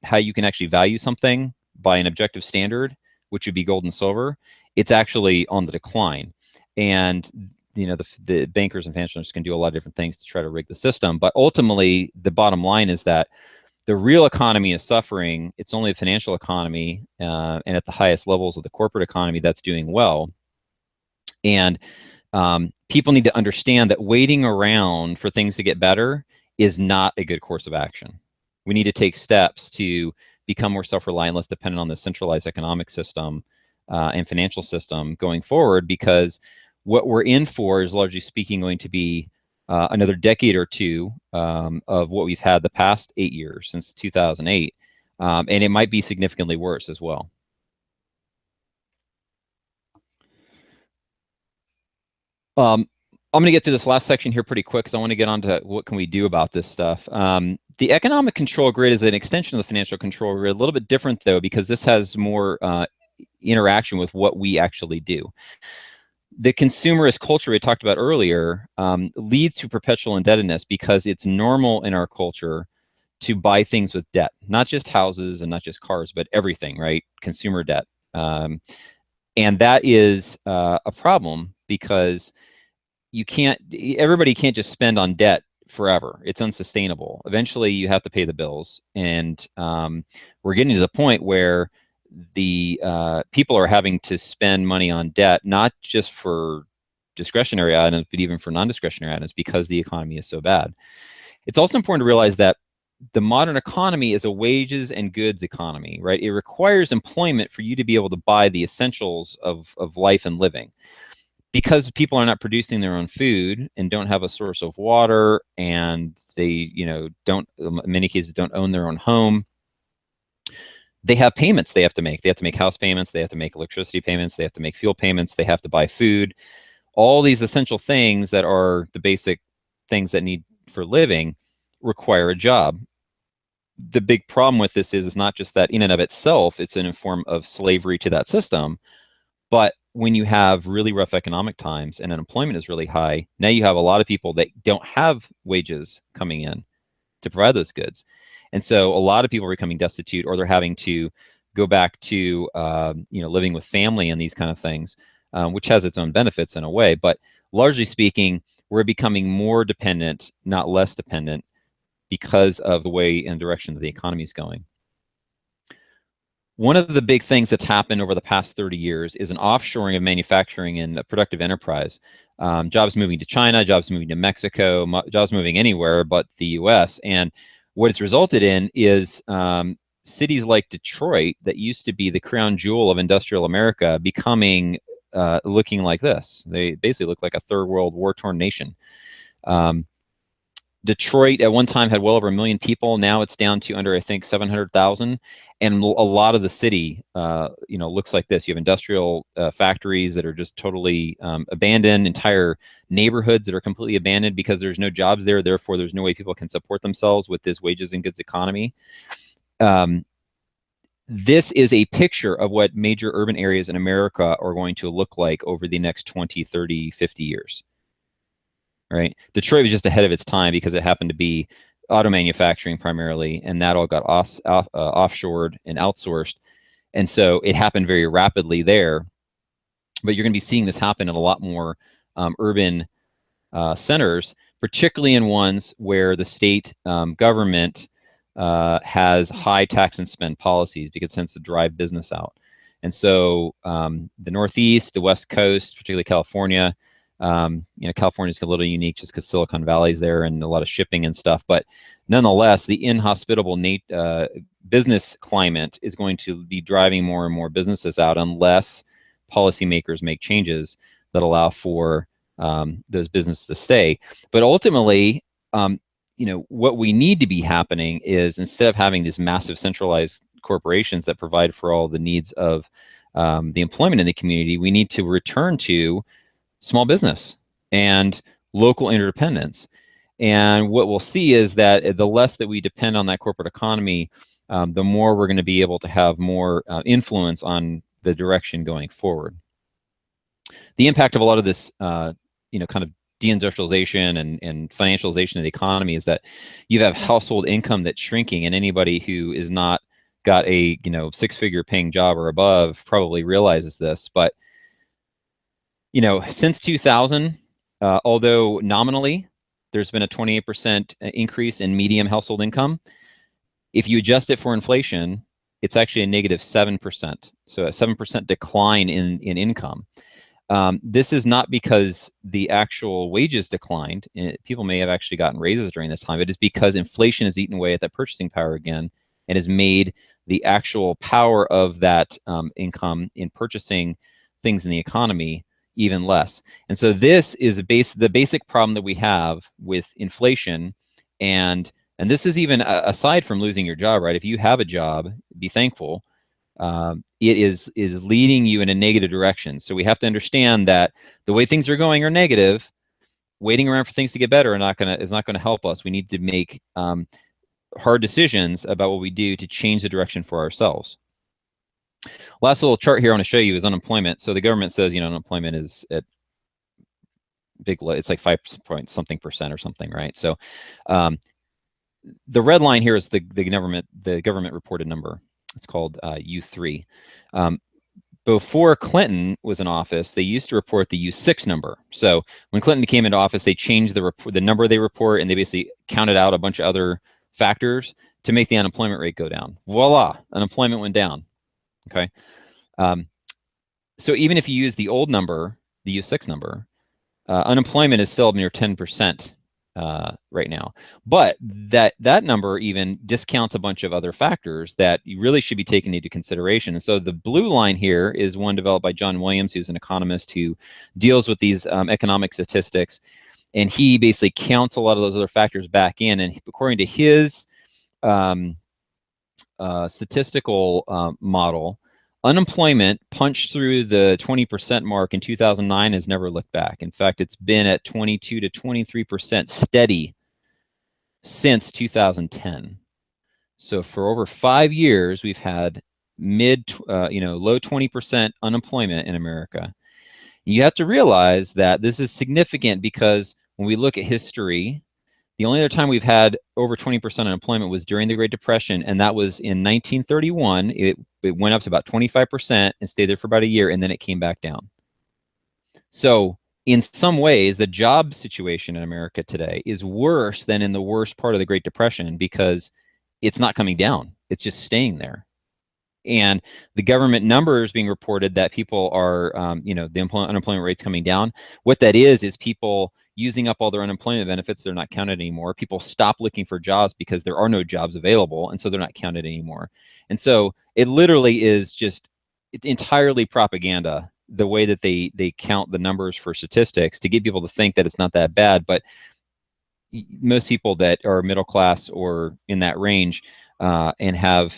how you can actually value something by an objective standard, which would be gold and silver, it's actually on the decline. And the bankers and financial can do a lot of different things to try to rig the system, but ultimately the bottom line is that the real economy is suffering. It's only the financial economy and at the highest levels of the corporate economy that's doing well. And people need to understand that waiting around for things to get better is not a good course of action. We need to take steps to become more self-reliant, less dependent on the centralized economic system and financial system going forward, because what we're in for is, largely speaking, going to be another decade or two of what we've had the past 8 years, since 2008, and it might be significantly worse as well. I'm going to get through this last section here pretty quick, because I want to get on to what can we do about this stuff. The economic control grid is an extension of the financial control grid, a little bit different though, because this has more interaction with what we actually do. The consumerist culture we talked about earlier leads to perpetual indebtedness, because it's normal in our culture to buy things with debt, not just houses and not just cars, but everything, right? Consumer debt. And that is a problem, because everybody can't just spend on debt forever. It's unsustainable. Eventually you have to pay the bills. And we're getting to the point where the people are having to spend money on debt, not just for discretionary items, but even for non-discretionary items, because the economy is so bad. It's also important to realize that the modern economy is a wages and goods economy, right? It requires employment for you to be able to buy the essentials of life and living. Because people are not producing their own food and don't have a source of water, and they, don't, in many cases, don't own their own home, they have payments they have to make. They have to make house payments, they have to make electricity payments, they have to make fuel payments, they have to buy food. All these essential things that are the basic things that need for living require a job. The big problem with this is not just that in and of itself it's a form of slavery to that system, but when you have really rough economic times and unemployment is really high, now you have a lot of people that don't have wages coming in to provide those goods. And so a lot of people are becoming destitute, or they're having to go back to living with family and these kind of things, which has its own benefits in a way. But largely speaking, we're becoming more dependent, not less dependent, because of the way and direction that the economy is going. One of the big things that's happened over the past 30 years is an offshoring of manufacturing and productive enterprise. Jobs moving to China, jobs moving to Mexico, jobs moving anywhere but the US. And what it's resulted in is cities like Detroit, that used to be the crown jewel of industrial America, becoming looking like this. They basically look like a third world war-torn nation. Detroit at one time had well over 1 million people. Now it's down to under, I think, 700,000. And a lot of the city, looks like this. You have industrial factories that are just totally abandoned, entire neighborhoods that are completely abandoned because there's no jobs there. Therefore, there's no way people can support themselves with this wages and goods economy. This is a picture of what major urban areas in America are going to look like over the next 20, 30, 50 years. Right? Detroit was just ahead of its time because it happened to be auto manufacturing primarily, and that all got offshored and outsourced. And so it happened very rapidly there. But you're going to be seeing this happen in a lot more urban centers, particularly in ones where the state government has high tax and spend policies, because it tends to drive business out. And so the Northeast, the West Coast, particularly California, California's a little unique just because Silicon Valley's there and a lot of shipping and stuff. But nonetheless, the inhospitable business climate is going to be driving more and more businesses out unless policymakers make changes that allow for those businesses to stay. But ultimately, what we need to be happening is, instead of having these massive centralized corporations that provide for all the needs of the employment in the community, we need to return to small business and local interdependence. And what we'll see is that the less that we depend on that corporate economy, the more we're going to be able to have more influence on the direction going forward. The impact of a lot of this, kind of deindustrialization and financialization of the economy is that you have household income that's shrinking, and anybody who is not got a six-figure paying job or above probably realizes this. But since 2000, although nominally there's been a 28% increase in median household income, if you adjust it for inflation, it's actually a negative 7%. So a 7% decline in income. This is not because the actual wages declined. People may have actually gotten raises during this time. It is because inflation has eaten away at that purchasing power again, and has made the actual power of that income in purchasing things in the economy even less. And so this is the basic problem that we have with inflation. And this is even aside from losing your job, right? If you have a job, be thankful. It is leading you in a negative direction. So we have to understand that the way things are going are negative. Waiting around for things to get better is not gonna help us. We need to make hard decisions about what we do to change the direction for ourselves. Last little chart here I want to show you is unemployment. So the government says, unemployment is at it's like 5-point-something% or something, right? So the red line here is the government reported number. It's called U3. Before Clinton was in office, they used to report the U6 number. So when Clinton came into office, they changed the number they report, and they basically counted out a bunch of other factors to make the unemployment rate go down. Voila, unemployment went down. Okay. So even if you use the old number, the U6 number, unemployment is still near 10% right now. But that number even discounts a bunch of other factors that you really should be taken into consideration. And so the blue line here is one developed by John Williams, who's an economist who deals with these economic statistics. And he basically counts a lot of those other factors back in. And according to his statistical model, unemployment punched through the 20% mark in 2009, has never looked back. In fact, it's been at 22 to 23% steady since 2010. So for over 5 years, we've had low 20% unemployment in America. You have to realize that this is significant because when we look at history, The only other time we've had over 20% unemployment was during the Great Depression, and that was in 1931. It went up to about 25% and stayed there for about a year, and then it came back down. So in some ways, the job situation in America today is worse than in the worst part of the Great Depression because it's not coming down. It's just staying there. And the government numbers being reported that people are, the unemployment rate's coming down. What that is people using up all their unemployment benefits. They're not counted anymore. People stop looking for jobs because there are no jobs available, and so they're not counted anymore. And so it literally is just entirely propaganda, the way that they count the numbers for statistics to get people to think that it's not that bad. But most people that are middle class or in that range and have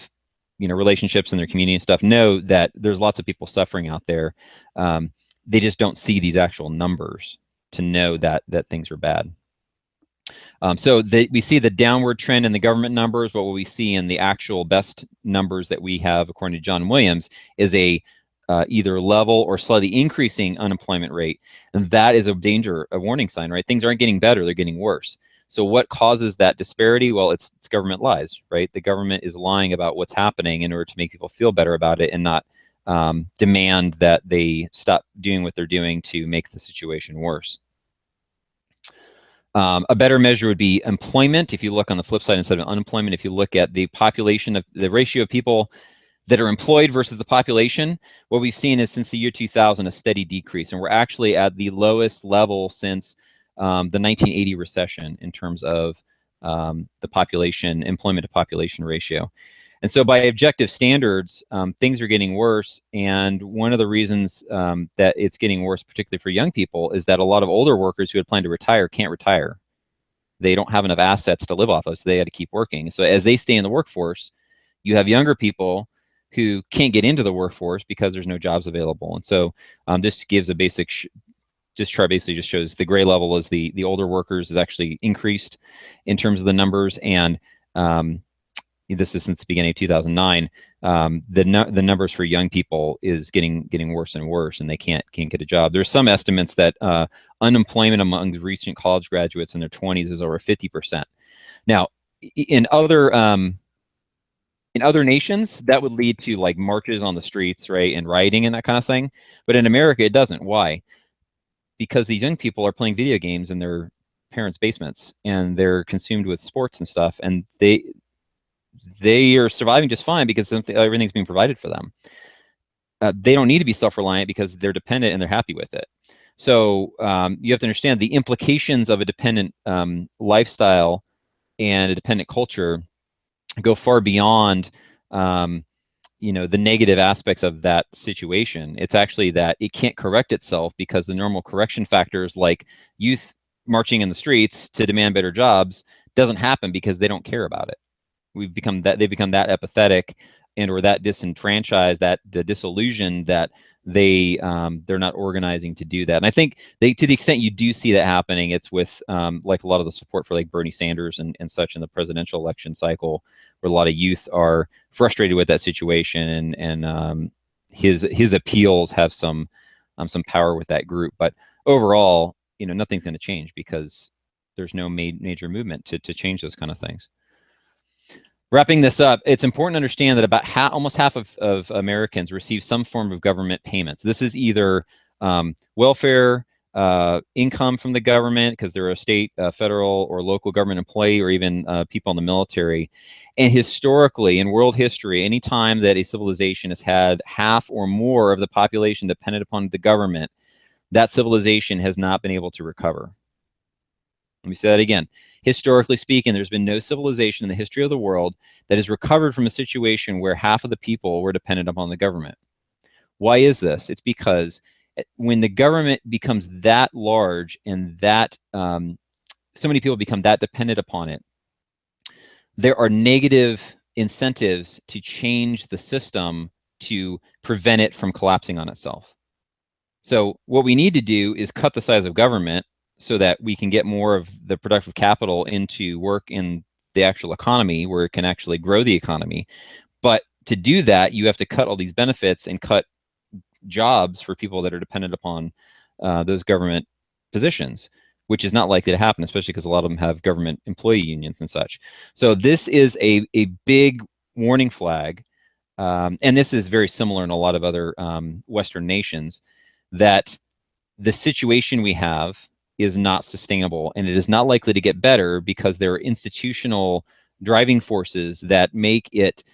relationships in their community and stuff know that there's lots of people suffering out there. They just don't see these actual numbers to know that things are bad. So we see the downward trend in the government numbers. What we see in the actual best numbers that we have, according to John Williams, is a either level or slightly increasing unemployment rate. And that is a warning sign, right? Things aren't getting better, they're getting worse. So what causes that disparity? Well, it's government lies, right? The government is lying about what's happening in order to make people feel better about it and not demand that they stop doing what they're doing to make the situation worse. A better measure would be employment. If you look on the flip side, instead of unemployment, if you look at the population of the ratio of people that are employed versus the population, what we've seen is since the year 2000, a steady decrease. And we're actually at the lowest level since the 1980 recession in terms of the population, employment to population ratio. And so by objective standards, things are getting worse. And one of the reasons that it's getting worse, particularly for young people, is that a lot of older workers who had planned to retire can't retire. They don't have enough assets to live off of, so they had to keep working. So as they stay in the workforce, you have younger people who can't get into the workforce because there's no jobs available. And so this gives a basic, this chart basically just shows the gray level is the older workers is actually increased in terms of the numbers. And this is since the beginning of 2009. The numbers for young people is getting worse and worse, and they can't get a job. There's some estimates that unemployment among recent college graduates in their 20s is over 50%. Now, in other nations, that would lead to like marches on the streets, right, and rioting and that kind of thing. But in America, it doesn't. Why? Because these young people are playing video games in their parents' basements, and they're consumed with sports and stuff, and they are surviving just fine because everything's being provided for them. They don't need to be self-reliant because they're dependent and they're happy with it. So you have to understand the implications of a dependent lifestyle and a dependent culture go far beyond the negative aspects of that situation. It's actually that it can't correct itself because the normal correction factors like youth marching in the streets to demand better jobs doesn't happen because they don't care about it. They've become that apathetic and or that disenfranchised, that disillusioned that they're not organizing to do that. And I think to the extent you do see that happening, it's with like a lot of the support for like Bernie Sanders and such in the presidential election cycle, where a lot of youth are frustrated with that situation, and his appeals have some power with that group. But overall, nothing's going to change because there's no major movement to change those kind of things. Wrapping this up, it's important to understand that about almost half of Americans receive some form of government payments. This is either welfare, income from the government because they're a state, federal, or local government employee, or even people in the military. And historically, in world history, any time that a civilization has had half or more of the population dependent upon the government, that civilization has not been able to recover. Let me say that again. Historically speaking, there's been no civilization in the history of the world that has recovered from a situation where half of the people were dependent upon the government. Why is this? It's because when the government becomes that large and that so many people become that dependent upon it, there are negative incentives to change the system to prevent it from collapsing on itself. So what we need to do is cut the size of government so that we can get more of the productive capital into work in the actual economy where it can actually grow the economy. But to do that, you have to cut all these benefits and cut jobs for people that are dependent upon those government positions. which is not likely to happen, especially because a lot of them have government employee unions and such. So this is a big warning flag, and this is very similar in a lot of other Western nations, that the situation we have is not sustainable, and it is not likely to get better because there are institutional driving forces that make it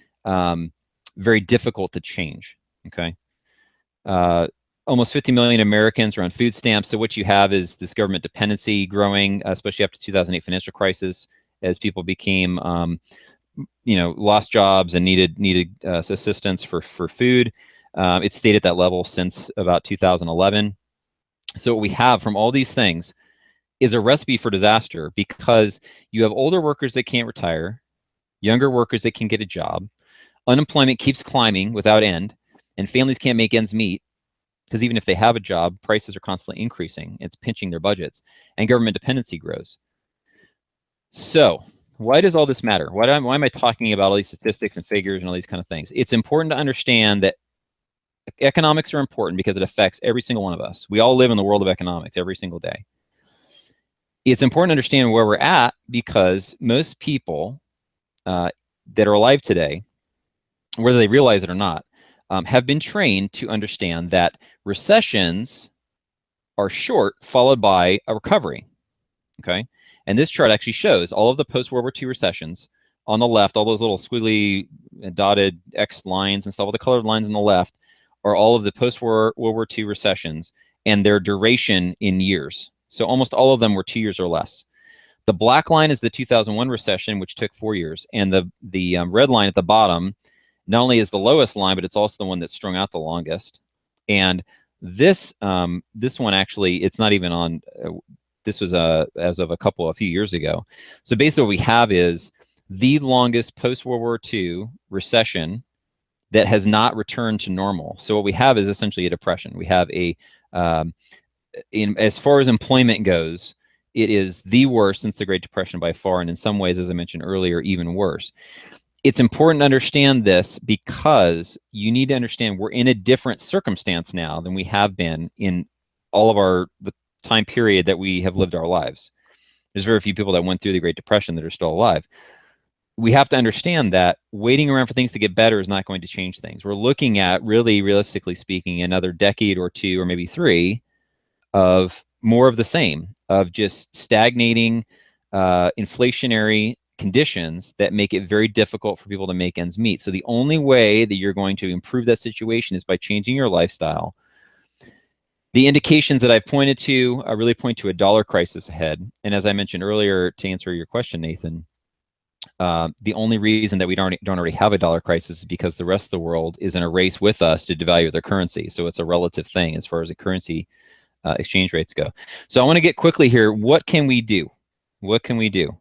very difficult to change. Okay. Almost 50 million Americans are on food stamps. So what you have is this government dependency growing, especially after 2008 financial crisis, as people became, lost jobs and needed assistance for food. It's stayed at that level since about 2011. So what we have from all these things is a recipe for disaster, because you have older workers that can't retire, younger workers that can get a job, unemployment keeps climbing without end, and families can't make ends meet, because even if they have a job, prices are constantly increasing. It's pinching their budgets, and government dependency grows. So why does all this matter? Why am I talking about all these statistics and figures and all these kind of things? It's important to understand that economics are important because it affects every single one of us. We all live in the world of economics every single day. It's important to understand where we're at, because most people that are alive today, whether they realize it or not, have been trained to understand that recessions are short, followed by a recovery. Okay, and this chart actually shows all of the post-World War II recessions. On the left, all those little squiggly dotted X lines and stuff, all the colored lines on the left are all of the post-World War II recessions and their duration in years. So almost all of them were 2 years or less. The black line is the 2001 recession, which took 4 years, and the red line at the bottom not only is the lowest line, but it's also the one that's strung out the longest. And this one actually, it's not even on. This was as of a few years ago. So basically, what we have is the longest post-World War II recession that has not returned to normal. So what we have is essentially a depression. We have as far as employment goes, it is the worst since the Great Depression by far, and in some ways, as I mentioned earlier, even worse. It's important to understand this because you need to understand we're in a different circumstance now than we have been in all of the time period that we have lived our lives. There's very few people that went through the Great Depression that are still alive. We have to understand that waiting around for things to get better is not going to change things. We're looking at, really realistically speaking, another decade or two or maybe 3 of more of the same, of just stagnating inflationary conditions that make it very difficult for people to make ends meet. So the only way that you're going to improve that situation is by changing your lifestyle. The indications that I've pointed to really point to a dollar crisis ahead. And as I mentioned earlier, to answer your question, Nathan, the only reason that we don't already have a dollar crisis is because the rest of the world is in a race with us to devalue their currency. So it's a relative thing as far as the currency exchange rates go. So I want to get quickly here. What can we do? What can we do?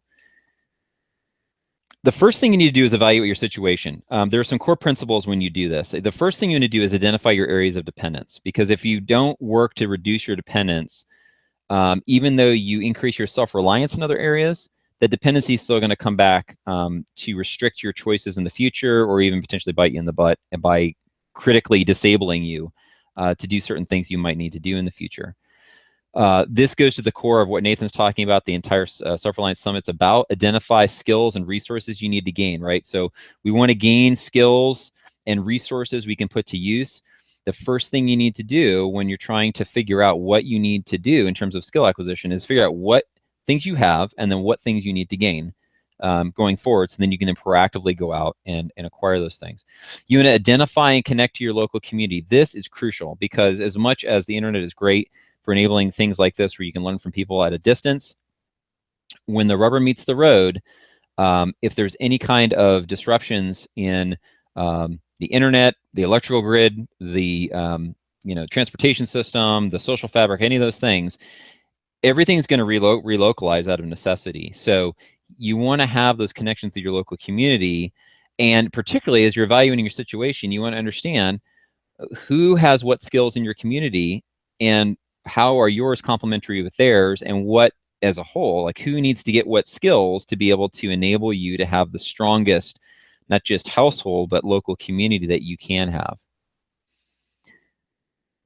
The first thing you need to do is evaluate your situation. There are some core principles when you do this. The first thing you need to do is identify your areas of dependence, because if you don't work to reduce your dependence, even though you increase your self-reliance in other areas, the dependency is still going to come back to restrict your choices in the future, or even potentially bite you in the butt by critically disabling you to do certain things you might need to do in the future. This goes to the core of what Nathan's talking about. The entire Self-Reliance Summit's about. Identify skills and resources you need to gain, right? So we want to gain skills and resources we can put to use. The first thing you need to do when you're trying to figure out what you need to do in terms of skill acquisition is figure out what things you have and then what things you need to gain going forward, so then you can then proactively go out and acquire those things. You want to identify and connect to your local community. This is crucial, because as much as the internet is great for enabling things like this where you can learn from people at a distance, when the rubber meets the road, if there's any kind of disruptions in the internet, the electrical grid, the transportation system, the social fabric, any of those things, everything's going to relocalize out of necessity. So you want to have those connections to your local community, and particularly as you're evaluating your situation, you want to understand who has what skills in your community and how are yours complementary with theirs, and what as a whole, like who needs to get what skills to be able to enable you to have the strongest, not just household, but local community that you can have.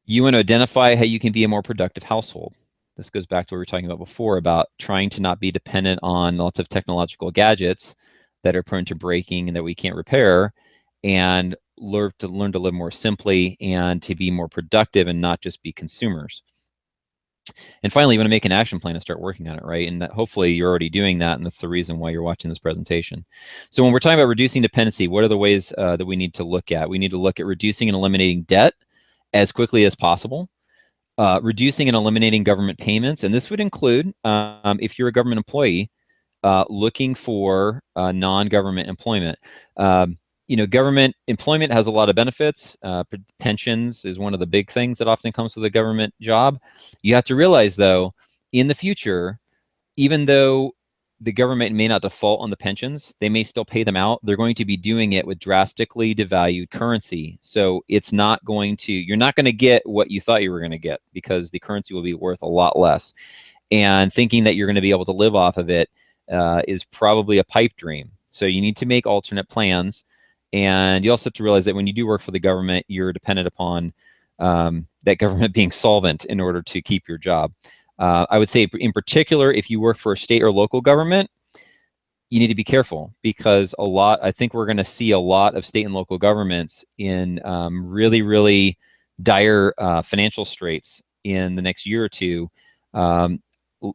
You want to identify how you can be a more productive household. This goes back to what we were talking about before about trying to not be dependent on lots of technological gadgets that are prone to breaking and that we can't repair, and learn to live more simply and to be more productive and not just be consumers. And finally, you want to make an action plan and start working on it, right? And that, hopefully you're already doing that, and that's the reason why you're watching this presentation. So when we're talking about reducing dependency, what are the ways that we need to look at? We need to look at reducing and eliminating debt as quickly as possible. Reducing and eliminating government payments, and this would include, if you're a government employee, looking for non-government employment. Government employment has a lot of benefits. Pensions is one of the big things that often comes with a government job. You have to realize, though, in the future, even though the government may not default on the pensions, they may still pay them out. They're going to be doing it with drastically devalued currency. So it's not going to, you're not going to get what you thought you were going to get because the currency will be worth a lot less. And thinking that you're going to be able to live off of it is probably a pipe dream. So you need to make alternate plans. And you also have to realize that when you do work for the government, you're dependent upon that government being solvent in order to keep your job. I would say in particular, if you work for a state or local government, you need to be careful because I think we're going to see a lot of state and local governments in really, really dire financial straits in the next year or two.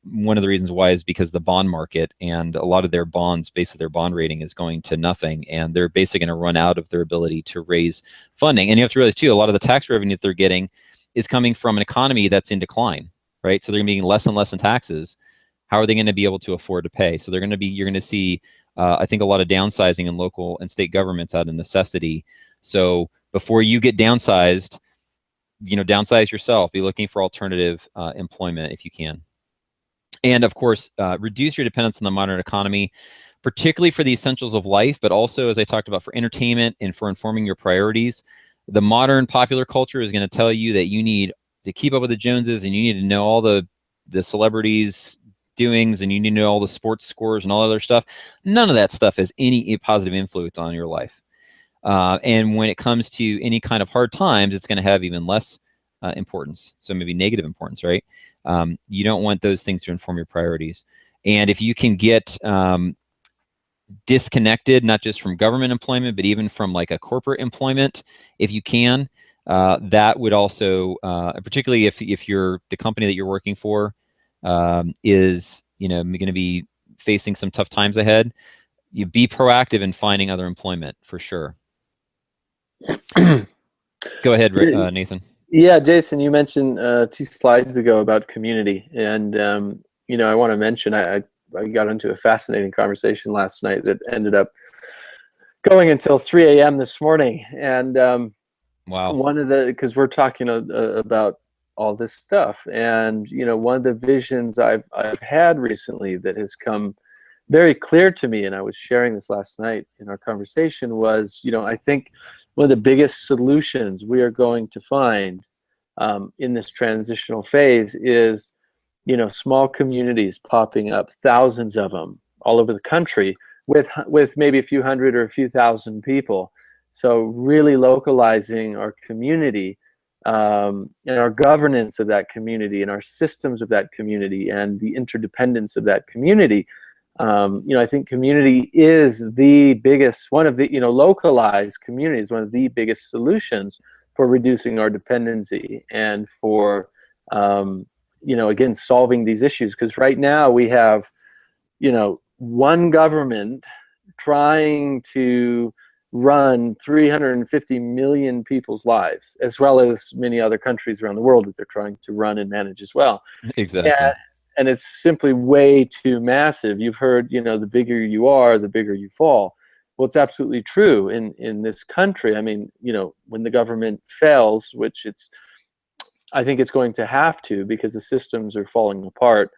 One of the reasons why is because the bond market and a lot of their bonds, basically their bond rating is going to nothing, and they're basically going to run out of their ability to raise funding. And you have to realize too, a lot of the tax revenue that they're getting is coming from an economy that's in decline, right? So they're going to be getting less and less in taxes. How are they going to be able to afford to pay? So you're going to see, I think, a lot of downsizing in local and state governments out of necessity. So before you get downsized, downsize yourself. Be looking for alternative employment if you can. And of course, reduce your dependence on the modern economy, particularly for the essentials of life, but also, as I talked about, for entertainment and for informing your priorities. The modern popular culture is going to tell you that you need to keep up with the Joneses and you need to know all the celebrities' doings and you need to know all the sports scores and all other stuff. None of that stuff has any positive influence on your life. And when it comes to any kind of hard times, it's going to have even less importance. So maybe negative importance, right? You don't want those things to inform your priorities. And if you can get disconnected, not just from government employment, but even from like a corporate employment, if you can, that would also, particularly if the company that you're working for is going to be facing some tough times ahead, you be proactive in finding other employment for sure. Go ahead, Nathan. Yeah, Jason, you mentioned 2 slides ago about community, and I want to mention I got into a fascinating conversation last night that ended up going until 3 a.m. this morning, and wow, because we're talking about all this stuff, and one of the visions I've had recently that has come very clear to me, and I was sharing this last night in our conversation, was I think one of the biggest solutions we are going to find in this transitional phase is, small communities popping up, thousands of them all over the country with maybe a few hundred or a few thousand people. So really localizing our community and our governance of that community and our systems of that community and the interdependence of that community. I think community is the biggest, one of the, localized community is one of the biggest solutions for reducing our dependency and for, again, solving these issues. Because right now we have, one government trying to run 350 million people's lives, as well as many other countries around the world that they're trying to run and manage as well. Exactly. And it's simply way too massive. You've heard, the bigger you are, the bigger you fall. Well, it's absolutely true in this country. I mean, when the government fails, which I think it's going to have to because the systems are falling apart,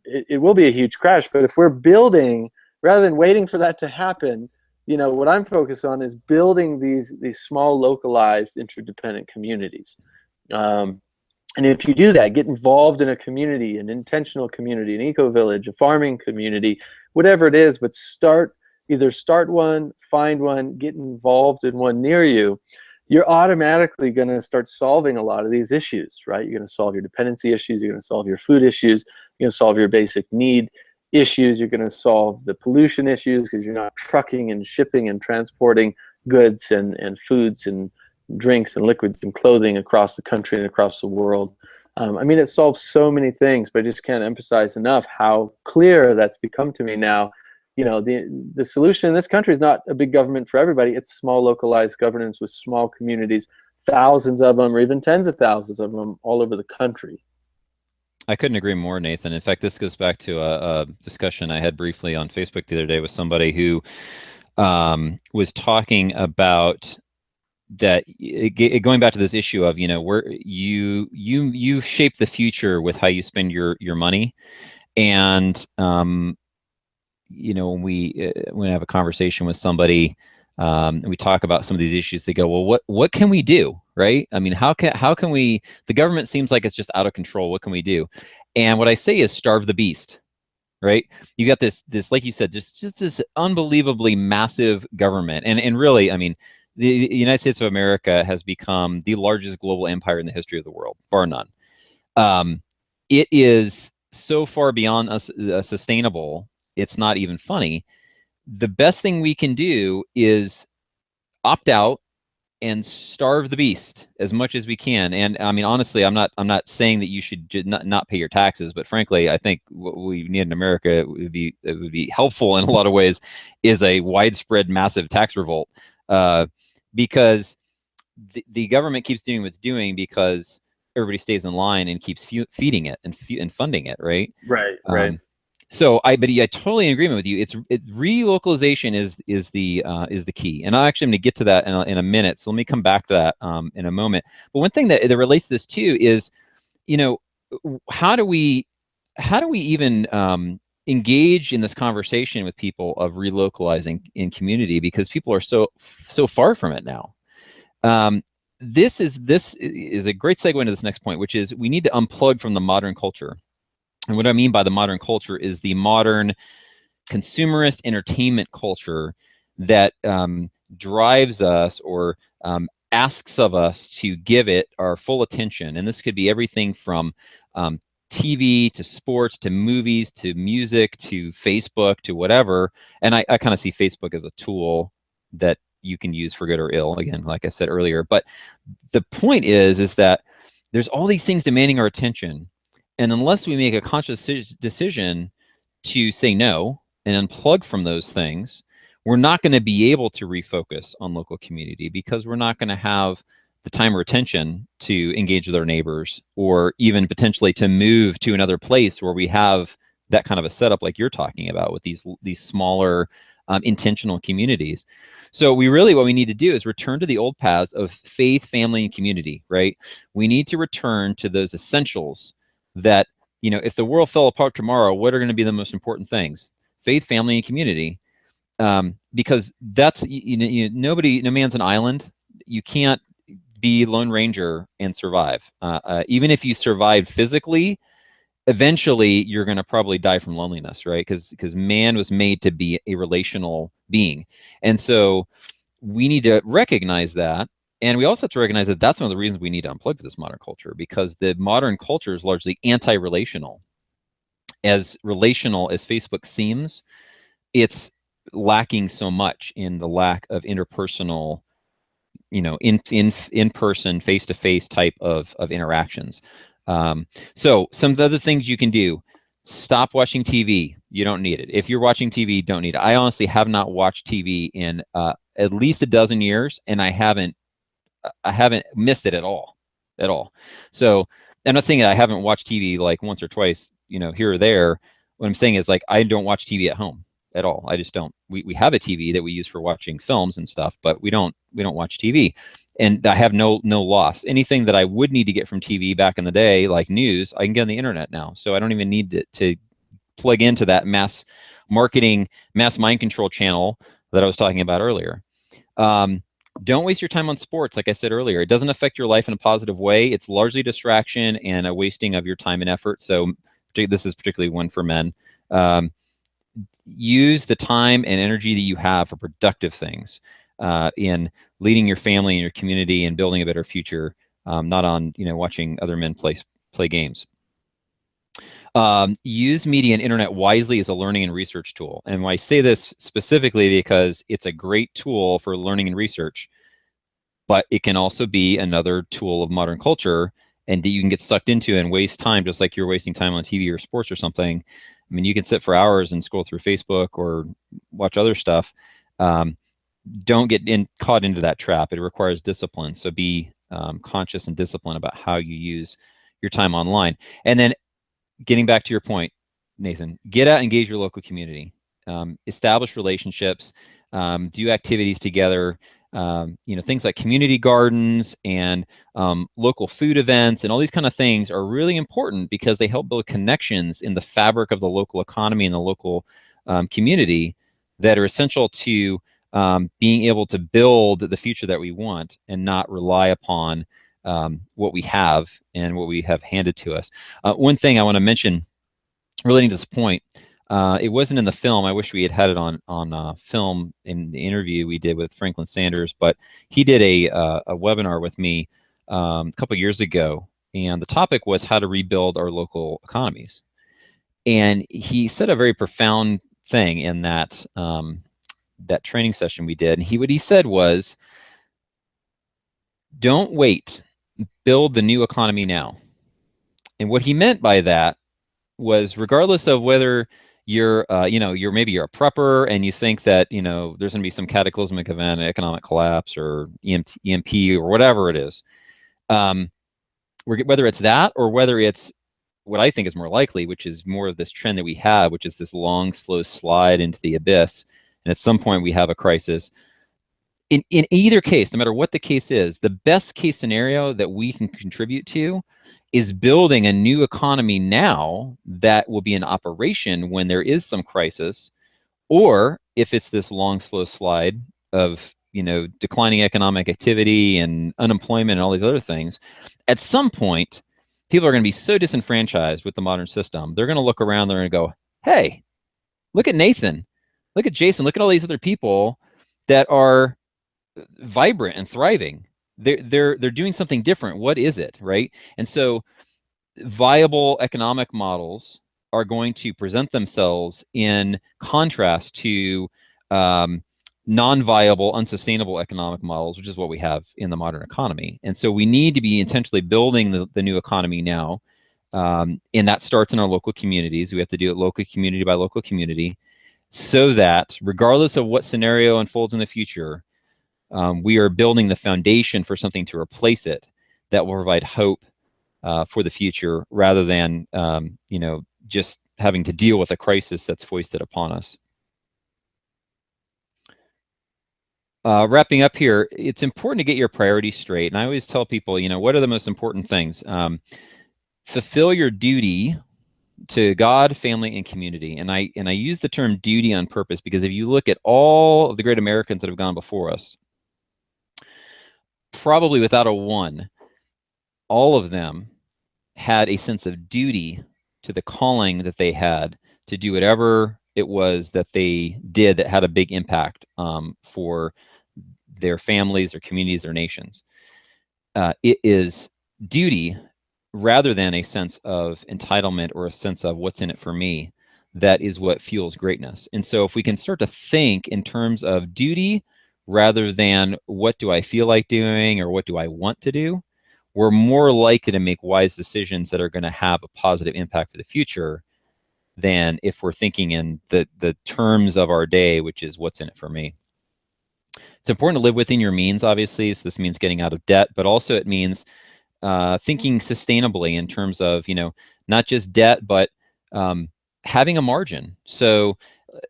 it will be a huge crash. But if we're building, rather than waiting for that to happen, what I'm focused on is building these small, localized, interdependent communities. And if you do that, get involved in a community, an intentional community, an eco-village, a farming community, whatever it is, but either start one, find one, get involved in one near you. you're automatically going to start solving a lot of these issues, right? You're going to solve your dependency issues. You're going to solve your food issues. You're going to solve your basic need issues. You're going to solve the pollution issues because you're not trucking and shipping and transporting goods and foods and drinks and liquids and clothing across the country and across the world. I mean, it solves so many things, but I just can't emphasize enough how clear that's become to me now. You know, the solution in this country is not a big government for everybody. It's small localized governance with small communities, thousands of them or even tens of thousands of them all over the country. I couldn't agree more, Nathan. In fact, this goes back to a discussion I had briefly on Facebook the other day with somebody who was talking about that going back to this issue of, you know, where you shape the future with how you spend your money. And you know, when I have a conversation with somebody, and we talk about some of these issues, they go, well, what can we do, right? I mean, how can we? The government seems like it's just out of control. What can we do? And what I say is starve the beast, right? You got this like you said, just this unbelievably massive government, and really, I mean, the United States of America has become the largest global empire in the history of the world, bar none. It is so far beyond us sustainable. It's not even funny. The best thing we can do is opt out and starve the beast as much as we can. And I mean, honestly, I'm not saying that you should not pay your taxes, but frankly, I think what we need in America would be helpful in a lot of ways is a widespread, massive tax revolt, because the government keeps doing what's doing because everybody stays in line and keeps feeding it and funding it, right? Right, right. So but yeah, totally in agreement with you. Relocalization is the key, and I'm going to get to that in a minute. So let me come back to that in a moment. But one thing that relates to this too is, you know, how do we even engage in this conversation with people of relocalizing in community, because people are so far from it now. This is a great segue into this next point, which is we need to unplug from the modern culture. And what I mean by the modern culture is the modern consumerist entertainment culture that drives us or asks of us to give it our full attention. And this could be everything from TV to sports to movies to music to Facebook to whatever. And I kind of see Facebook as a tool that you can use for good or ill, again, like I said earlier. But the point is that there's all these things demanding our attention. And unless we make a conscious decision to say no and unplug from those things, we're not going to be able to refocus on local community, because we're not going to have the time or attention to engage with our neighbors, or even potentially to move to another place where we have that kind of a setup like you're talking about with these smaller intentional communities. So what we need to do is return to the old paths of faith, family, and community, right? We need to return to those essentials that, you know, if the world fell apart tomorrow, what are going to be the most important things? Faith, family, and community. Because that's, no man's an island. You can't be Lone Ranger and survive. Even if you survive physically, eventually you're going to probably die from loneliness, right? Because man was made to be a relational being. And so we need to recognize that. And we also have to recognize that that's one of the reasons we need to unplug this modern culture, because the modern culture is largely anti-relational. As relational as Facebook seems, it's lacking so much in the lack of interpersonal, you know, in person, face to face type of interactions. So some of the other things you can do: stop watching TV. You don't need it. If you're watching TV, don't need it. I honestly have not watched TV in at least a dozen years, and I haven't missed it at all. So I'm not saying that I haven't watched TV like once or twice, you know, here or there. What I'm saying is, like, I don't watch TV at home at all. I just don't. We have a TV that we use for watching films and stuff, but we don't watch TV. And I have no loss. Anything that I would need to get from TV back in the day, like news, I can get on the internet now. So I don't even need to plug into that mass marketing, mass mind control channel that I was talking about earlier. Don't waste your time on sports. Like I said earlier, it doesn't affect your life in a positive way. It's largely distraction and a wasting of your time and effort. So this is particularly one for men. Use the time and energy that you have for productive things. in leading your family and your community and building a better future, not on watching other men play games. Use media and internet wisely as a learning and research tool. And I say this specifically because it's a great tool for learning and research, but it can also be another tool of modern culture and that you can get sucked into and waste time, just like you're wasting time on TV or sports or something. I mean, you can sit for hours and scroll through Facebook or watch other stuff. Don't get caught into that trap. It requires discipline. So be conscious and disciplined about how you use your time online. And then getting back to your point, Nathan, get out and engage your local community. Establish relationships, do activities together. Things like community gardens and local food events and all these kind of things are really important because they help build connections in the fabric of the local economy and the local community that are essential to being able to build the future that we want and not rely upon what we have and what we have handed to us. One thing I want to mention relating to this point, it wasn't in the film. I wish we had it on film in the interview we did with Franklin Sanders, but he did a webinar with me a couple years ago, and the topic was how to rebuild our local economies. And he said a very profound thing in that that training session we did. And what he said was, don't wait, build the new economy now. And what he meant by that was, regardless of whether you're maybe a prepper and you think that there's going to be some cataclysmic event, economic collapse or EMP or whatever it is, whether it's that or whether it's what I think is more likely, which is more of this trend that we have, which is this long, slow slide into the abyss, and at some point we have a crisis. In either case, no matter what the case is, the best case scenario that we can contribute to is building a new economy now that will be in operation when there is some crisis, or if it's this long, slow slide of declining economic activity and unemployment and all these other things, at some point, people are going to be so disenfranchised with the modern system, they're going to look around, they're going to go, hey, look at Nathan, look at Jason, look at all these other people that are vibrant and thriving. They're doing something different. What is it, right? And so viable economic models are going to present themselves in contrast to non-viable, unsustainable economic models, which is what we have in the modern economy. And so we need to be intentionally building the new economy now. And that starts in our local communities. We have to do it local community by local community, so that regardless of what scenario unfolds in the future, we are building the foundation for something to replace it that will provide hope for the future, rather than just having to deal with a crisis that's foisted upon us. Wrapping up here, it's important to get your priorities straight. And I always tell people, what are the most important things? Fulfill your duty to God, family, and community. And I use the term duty on purpose because if you look at all of the great Americans that have gone before us, probably without a one, all of them had a sense of duty to the calling that they had to do whatever it was that they did that had a big impact for their families, their communities, their nations. It is duty rather than a sense of entitlement or a sense of what's in it for me that is what fuels greatness. And so if we can start to think in terms of duty rather than what do I feel like doing or what do I want to do, we're more likely to make wise decisions that are going to have a positive impact for the future than if we're thinking in the terms of our day, which is what's in it for me. It's important to live within your means, obviously. So this means getting out of debt, but also it means thinking sustainably in terms of, not just debt, but having a margin. So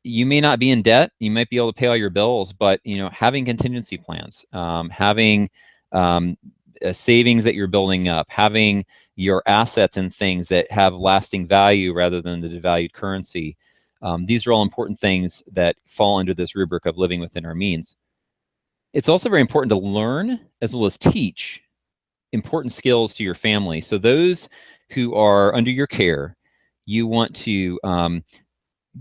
you may not be in debt, you might be able to pay all your bills, but having contingency plans, having savings that you're building up, having your assets and things that have lasting value rather than the devalued currency. These are all important things that fall under this rubric of living within our means. It's also very important to learn as well as teach important skills to your family. So those who are under your care, you want to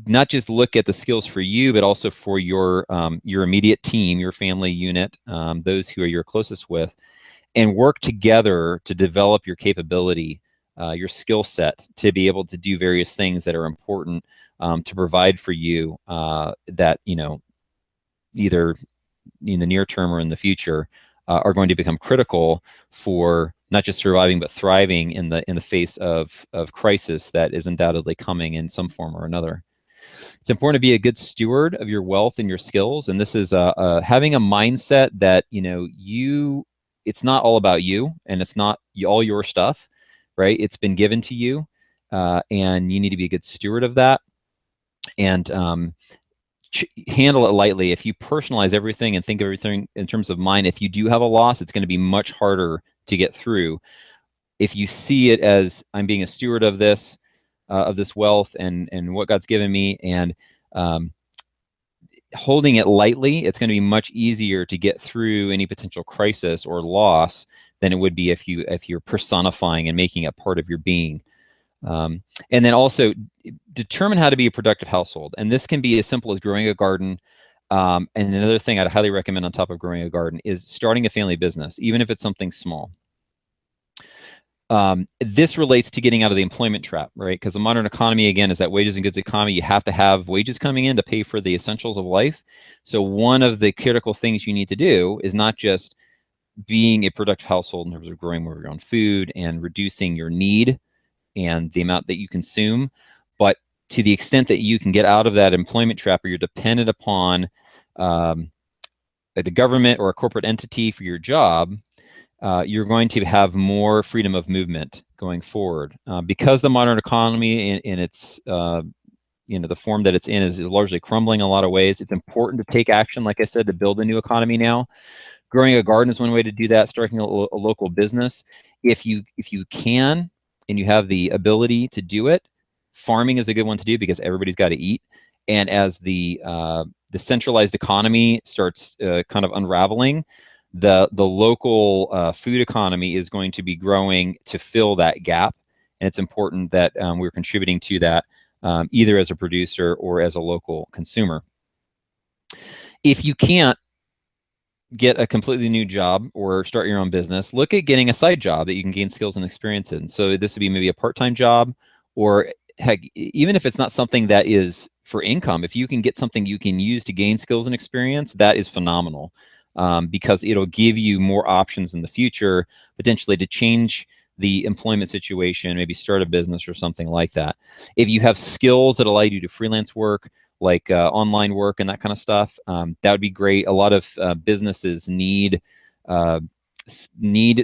not just look at the skills for you, but also for your immediate team, your family unit, those who are your closest with, and work together to develop your capability, your skill set to be able to do various things that are important to provide for you that, either in the near term or in the future are going to become critical for not just surviving but thriving in the face of crisis that is undoubtedly coming in some form or another. It's important to be a good steward of your wealth and your skills, and this is having a mindset that it's not all about you, and it's not all your stuff, right? It's been given to you, and you need to be a good steward of that, and handle it lightly. If you personalize everything and think of everything in terms of mine, if you do have a loss, it's going to be much harder to get through. If you see it as, I'm being a steward of this wealth and what God's given me, and holding it lightly, it's going to be much easier to get through any potential crisis or loss than it would be if you're personifying and making it part of your being. And then also determine how to be a productive household. And this can be as simple as growing a garden. And another thing I'd highly recommend on top of growing a garden is starting a family business, even if it's something small. This relates to getting out of the employment trap, right? Because the modern economy, again, is that wages and goods economy. You have to have wages coming in to pay for the essentials of life. So one of the critical things you need to do is not just being a productive household in terms of growing more of your own food and reducing your need and the amount that you consume, but to the extent that you can get out of that employment trap where you're dependent upon the government or a corporate entity for your job, you're going to have more freedom of movement going forward. Because the modern economy in its the form that it's in is largely crumbling in a lot of ways, it's important to take action, like I said, to build a new economy now. Growing a garden is one way to do that, starting a local business. If you can, and you have the ability to do it, farming is a good one to do because everybody's got to eat. And as the centralized economy starts kind of unraveling, the local food economy is going to be growing to fill that gap. And it's important that we're contributing to that either as a producer or as a local consumer. If you can't get a completely new job or start your own business, look at getting a side job that you can gain skills and experience in. So this would be maybe a part-time job, or heck, even if it's not something that is for income, if you can get something you can use to gain skills and experience, that is phenomenal, because it'll give you more options in the future, potentially to change the employment situation, maybe start a business or something like that. If you have skills that allow you to do freelance work, like online work and that kind of stuff, that would be great. A lot of businesses need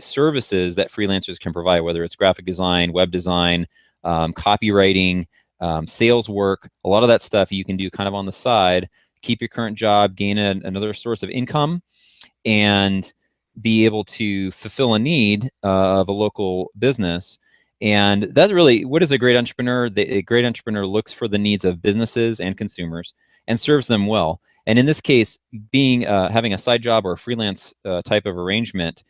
services that freelancers can provide, whether it's graphic design, web design, copywriting, sales work. A lot of that stuff you can do kind of on the side, keep your current job, gain another source of income, and be able to fulfill a need of a local business. And that's really, what is a great entrepreneur? A great entrepreneur looks for the needs of businesses and consumers and serves them well. And in this case, having a side job or a freelance type of arrangement,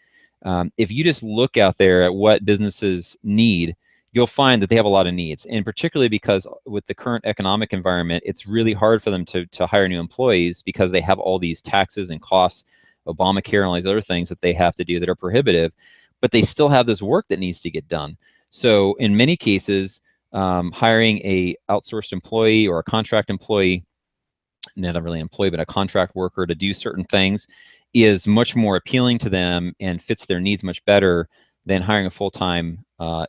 if you just look out there at what businesses need, you'll find that they have a lot of needs. And particularly because with the current economic environment, it's really hard for them to hire new employees because they have all these taxes and costs, Obamacare and all these other things that they have to do that are prohibitive, but they still have this work that needs to get done. So in many cases, hiring a outsourced employee or a contract employee, not really an employee, but a contract worker to do certain things is much more appealing to them and fits their needs much better than hiring a full-time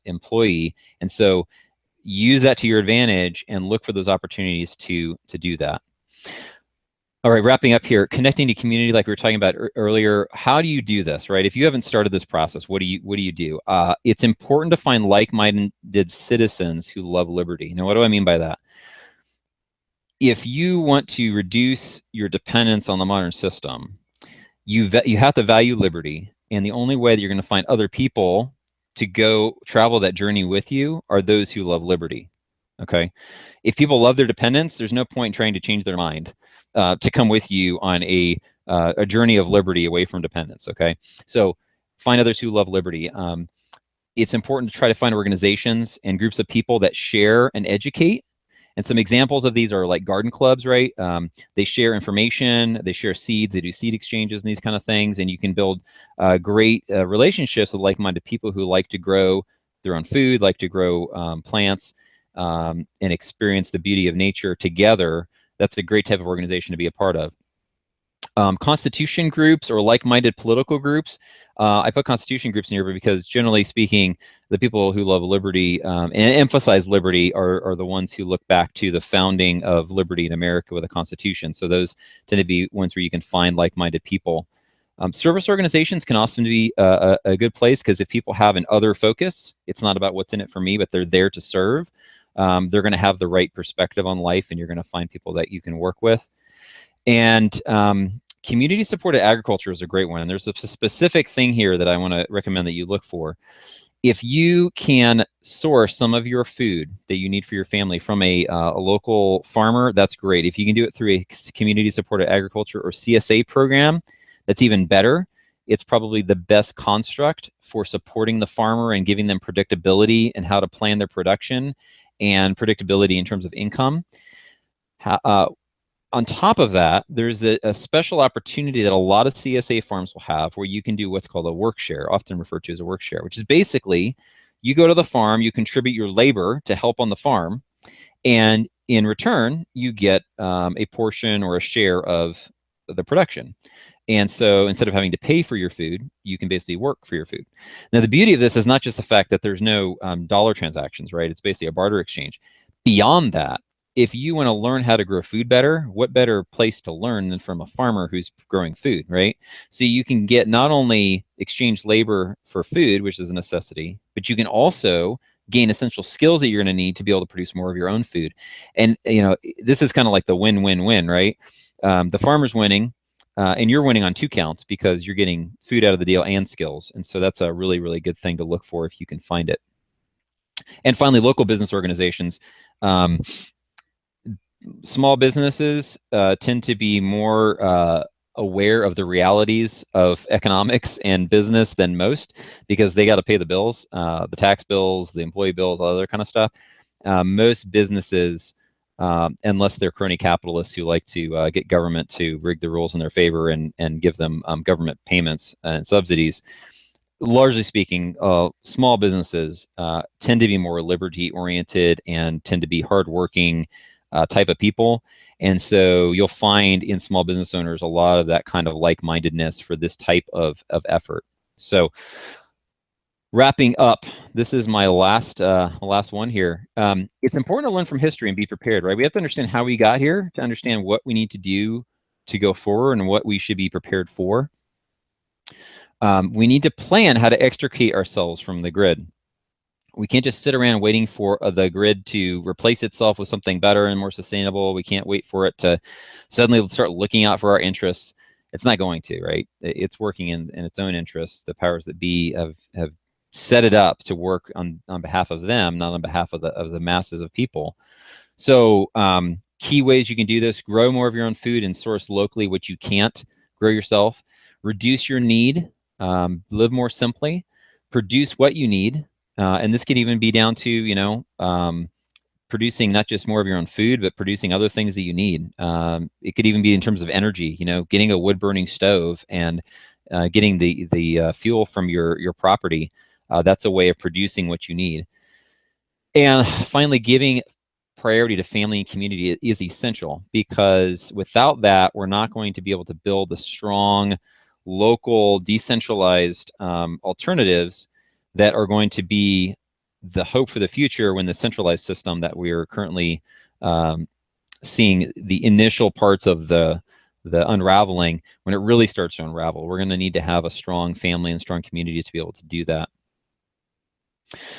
employee. And so use that to your advantage and look for those opportunities to do that. All right, wrapping up here, connecting to community like we were talking about earlier. How do you do this, right? If you haven't started this process, what do you do? It's important to find like-minded citizens who love liberty. Now, what do I mean by that? If you want to reduce your dependence on the modern system, you have to value liberty, and the only way that you're going to find other people to go travel that journey with you are those who love liberty. Okay, if people love their dependence, there's no point in trying to change their mind to come with you on a journey of liberty away from dependence. Okay, so find others who love liberty. It's important to try to find organizations and groups of people that share and educate And some examples of these are like garden clubs, right? They share information, they share seeds, they do seed exchanges and these kind of things, and you can build great relationships with like-minded people who like to grow their own food, like to grow plants, and experience the beauty of nature together. That's a great type of organization to be a part of. Constitution groups or like-minded political groups. I put constitution groups in here because generally speaking, the people who love liberty and emphasize liberty are the ones who look back to the founding of liberty in America with a constitution. So those tend to be ones where you can find like-minded people. Service organizations can also be a good place because if people have an other focus, it's not about what's in it for me, but they're there to serve. They're going to have the right perspective on life, and you're going to find people that you can work with. And community-supported agriculture is a great one. And there's a specific thing here that I want to recommend that you look for. If you can source some of your food that you need for your family from a local farmer, that's great. If you can do it through a community-supported agriculture or CSA program, that's even better. It's probably the best construct for supporting the farmer and giving them predictability and how to plan their production and predictability in terms of income. On top of that, there's a special opportunity that a lot of CSA farms will have where you can do what's called a work share, often referred to as a work share, which is basically you go to the farm, you contribute your labor to help on the farm, and in return, you get a portion or a share of the production. And so instead of having to pay for your food, you can basically work for your food. Now, the beauty of this is not just the fact that there's no dollar transactions, right? It's basically a barter exchange. Beyond that, if you want to learn how to grow food better, what better place to learn than from a farmer who's growing food, right? So you can get not only exchange labor for food, which is a necessity, but you can also gain essential skills that you're going to need to be able to produce more of your own food. And this is kind of like the win-win-win, right? The farmer's winning, and you're winning on two counts because you're getting food out of the deal and skills. And so that's a really, really good thing to look for if you can find it. And finally, local business organizations. Small businesses tend to be more aware of the realities of economics and business than most because they got to pay the bills, the tax bills, the employee bills, all that other kind of stuff. Most businesses, unless they're crony capitalists who like to get government to rig the rules in their favor and give them government payments and subsidies, largely speaking, small businesses tend to be more liberty-oriented and tend to be hardworking type of people. And so you'll find in small business owners a lot of that kind of like-mindedness for this type of effort. So wrapping up, this is my last one here. It's important to learn from history and be prepared, right? We have to understand how we got here to understand what we need to do to go forward and what we should be prepared for. We need to plan how to extricate ourselves from the grid. We can't just sit around waiting for the grid to replace itself with something better and more sustainable. We can't wait for it to suddenly start looking out for our interests. It's not going to, right? It's working in its own interests. The powers that be have set it up to work on behalf of them, not on behalf of the masses of people. So key ways you can do this: grow more of your own food and source locally what you can't grow yourself. Reduce your need. Live more simply. Produce what you need. And this could even be down to, producing not just more of your own food, but producing other things that you need. It could even be in terms of energy, getting a wood-burning stove and getting the fuel from your property. That's a way of producing what you need. And finally, giving priority to family and community is essential because without that, we're not going to be able to build the strong, local, decentralized alternatives that are going to be the hope for the future when the centralized system that we are currently seeing the initial parts of the unraveling, when it really starts to unravel, we're going to need to have a strong family and strong community to be able to do that.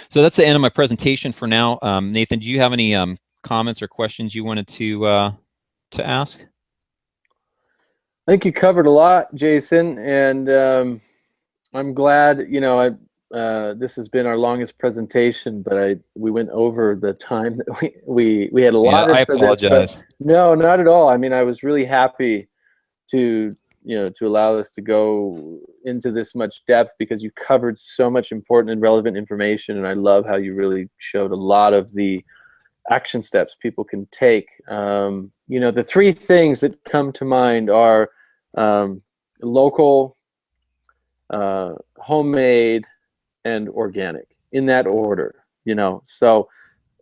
So that's the end of my presentation for now. Nathan, do you have any comments or questions you wanted to ask? I think you covered a lot, Jason, and I'm glad, this has been our longest presentation, but we went over the time that we had allotted I for this. apologize. But no, not at all. I mean, I was really happy to allow us to go into this much depth because you covered so much important and relevant information, and I love how you really showed a lot of the action steps people can take. The three things that come to mind are local, homemade, and organic, in that order. So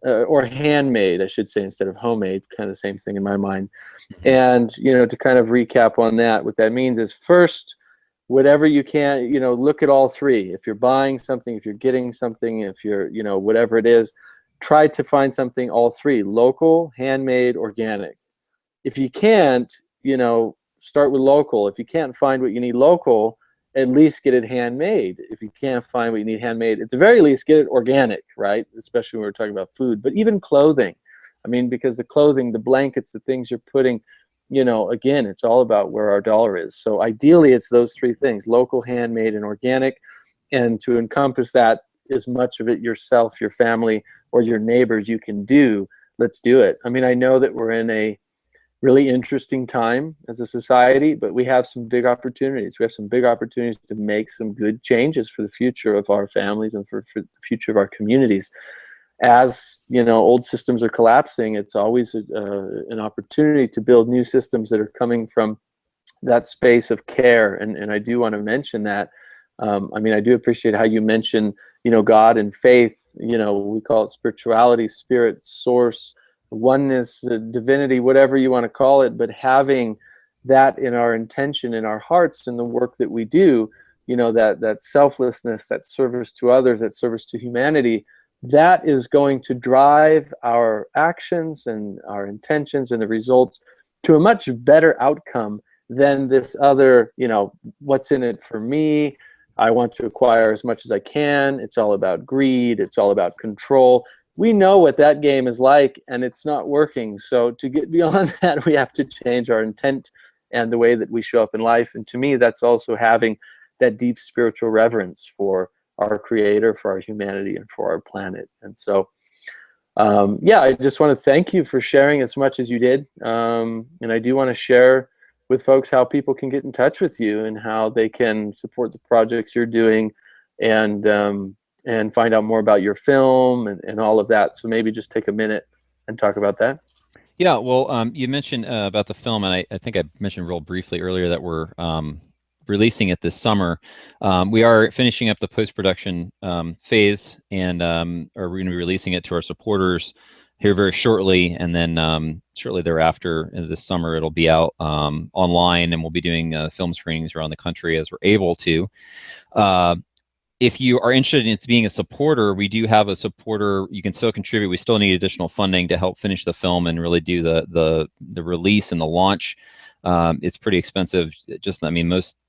or handmade, I should say, instead of homemade, kind of the same thing in my mind. And to kind of recap on that, what that means is, first, whatever you can, look at all three. If you're buying something, if you're getting something, if you're, whatever it is, try to find something, all three: local, handmade, organic. If you can't, start with local. If you can't find what you need local, at least get it handmade. If you can't find what you need handmade, at the very least, get it organic, right? Especially when we're talking about food, but even clothing. I mean, because the clothing, the blankets, the things you're putting, again, it's all about where our dollar is. So ideally, it's those three things: local, handmade, and organic. And to encompass that, as much of it yourself, your family, or your neighbors you can do, let's do it. I mean, I know that we're in a really interesting time as a society, but we have some big opportunities. We have some big opportunities to make some good changes for the future of our families and for the future of our communities. As old systems are collapsing, it's always an opportunity to build new systems that are coming from that space of care. And I do want to mention that. I do appreciate how you mention, God and faith. We call it spirituality, spirit, source, oneness, divinity, whatever you want to call it. But having that in our intention, in our hearts, in the work that we do, that selflessness, that service to others, that service to humanity, that is going to drive our actions and our intentions and the results to a much better outcome than this other, what's in it for me? I want to acquire as much as I can. It's all about greed. It's all about control. We know what that game is like, and it's not working. So to get beyond that, we have to change our intent and the way that we show up in life. And to me, that's also having that deep spiritual reverence for our Creator, for our humanity, and for our planet. And so, I just want to thank you for sharing as much as you did. And I do want to share with folks how people can get in touch with you and how they can support the projects you're doing, and find out more about your film and all of that. So maybe just take a minute and talk about that. Yeah, well, you mentioned about the film, and I think I mentioned real briefly earlier that we're releasing it this summer. We are finishing up the post-production phase, and are going to be releasing it to our supporters here very shortly, and then shortly thereafter, this summer, it'll be out online, and we'll be doing film screenings around the country as we're able to. If you are interested in being a supporter, we do have a supporter. You can still contribute. We still need additional funding to help finish the film and really do the release and the launch. It's pretty expensive.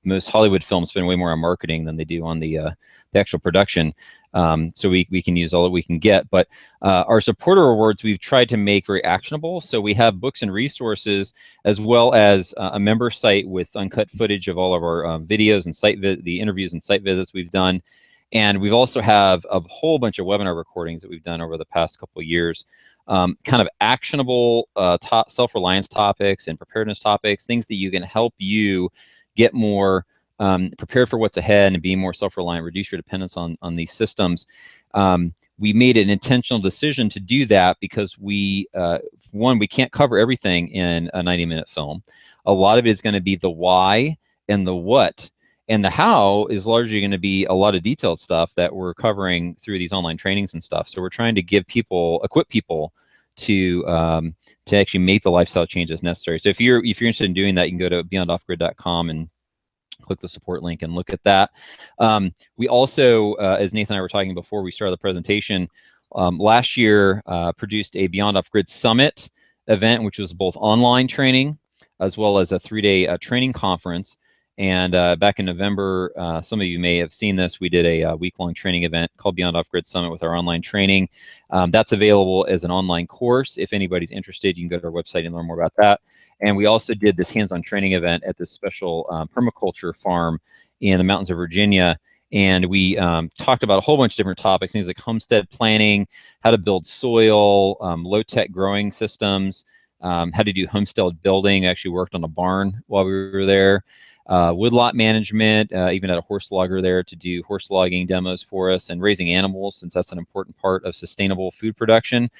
Most Hollywood films spend way more on marketing than they do on the actual production. So we can use all that we can get. But our supporter awards, we've tried to make very actionable. So we have books and resources, as well as a member site with uncut footage of all of our videos and the interviews and site visits we've done. And we've also have a whole bunch of webinar recordings that we've done over the past couple of years. Kind of actionable self-reliance topics and preparedness topics, things that you can help you get more prepared for what's ahead and be more self-reliant, reduce your dependence on these systems. We made an intentional decision to do that because we can't cover everything in a 90-minute film. A lot of it is going to be the why and the what. And the how is largely going to be a lot of detailed stuff that we're covering through these online trainings and stuff. So we're trying to equip people to actually make the lifestyle changes necessary. So if you're interested in doing that, you can go to beyondoffgrid.com and click the support link and look at that. We also, as Nathan and I were talking before we started the presentation, last year produced a Beyond Off Grid Summit event, which was both online training as well as a 3-day training conference. And back in November, some of you may have seen this, we did a week-long training event called Beyond Off-Grid Summit with our online training. That's available as an online course. If anybody's interested, you can go to our website and learn more about that. And we also did this hands-on training event at this special permaculture farm in the mountains of Virginia. And we talked about a whole bunch of different topics, things like homestead planning, how to build soil, low-tech growing systems, how to do homestead building. I actually worked on a barn while we were there. Woodlot management, even had a horse logger there to do horse logging demos for us, and raising animals, since that's an important part of sustainable food production.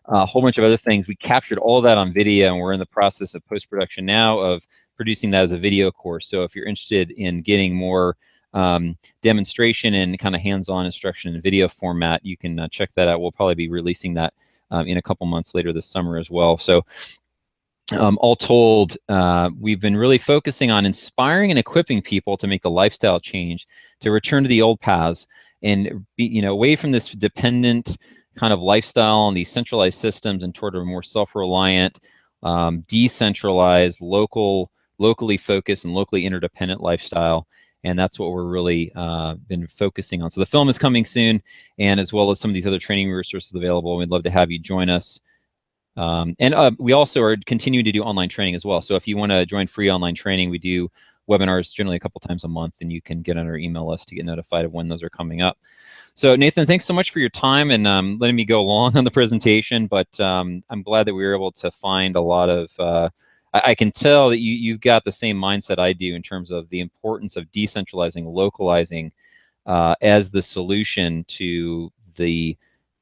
a whole bunch of other things. We captured all of that on video, and we're in the process of post-production now of producing that as a video course. So if you're interested in getting more demonstration and kind of hands-on instruction in video format, you can check that out. We'll probably be releasing that in a couple months later this summer as well. So all told, we've been really focusing on inspiring and equipping people to make the lifestyle change, to return to the old paths and be, away from this dependent kind of lifestyle and these centralized systems and toward a more self-reliant, decentralized, locally focused and locally interdependent lifestyle. And that's what we're really been focusing on. So the film is coming soon, and as well as some of these other training resources available. We'd love to have you join us. And we also are continuing to do online training as well. So if you want to join free online training, we do webinars generally a couple times a month, and you can get on our email list to get notified of when those are coming up. So Nathan, thanks so much for your time and letting me go long on the presentation, but I'm glad that we were able to find a lot of, I can tell that you've got the same mindset I do in terms of the importance of decentralizing, localizing as the solution to the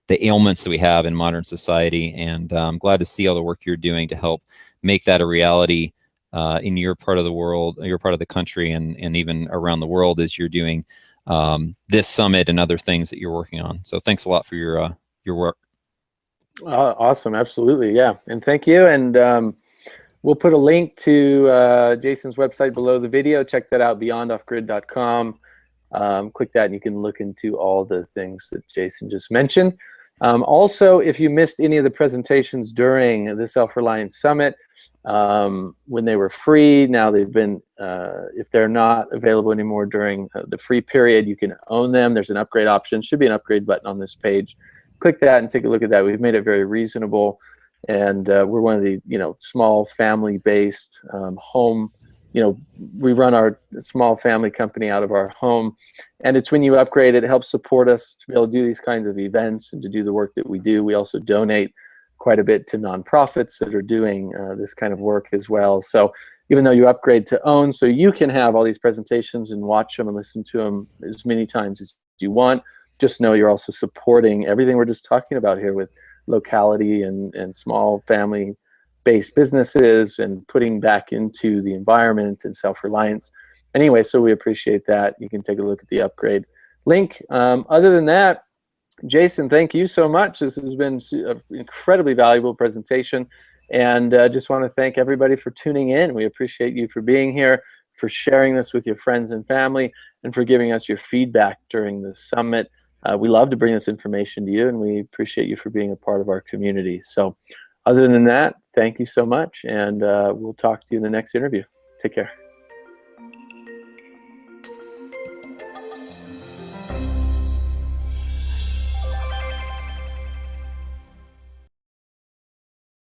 ailments that we have in modern society, and I'm glad to see all the work you're doing to help make that a reality in your part of the world, your part of the country, and even around the world as you're doing this summit and other things that you're working on. So thanks a lot for your work. Awesome, absolutely, yeah, and thank you. And we'll put a link to Jason's website below the video. Check that out, beyondoffgrid.com. Click that and you can look into all the things that Jason just mentioned. Also, if you missed any of the presentations during the Self-Reliance Summit, when they were free, now they've been, if they're not available anymore during the free period, you can own them. There's an upgrade option. Should be an upgrade button on this page. Click that and take a look at that. We've made it very reasonable, and we're one of the small family-based home. We run our small family company out of our home, and it's when you upgrade, it helps support us to be able to do these kinds of events and to do the work that we do. We also donate quite a bit to nonprofits that are doing this kind of work as well. So even though you upgrade to own, so you can have all these presentations and watch them and listen to them as many times as you want, just know you're also supporting everything we're just talking about here with locality and small family-based businesses and putting back into the environment and self-reliance. Anyway, so we appreciate that. You can take a look at the upgrade link. Other than that, Jason, thank you so much. This has been an incredibly valuable presentation, and just want to thank everybody for tuning in. We appreciate you for being here, for sharing this with your friends and family, and for giving us your feedback during the summit. We love to bring this information to you, and we appreciate you for being a part of our community. So other than that, thank you so much, and we'll talk to you in the next interview. Take care.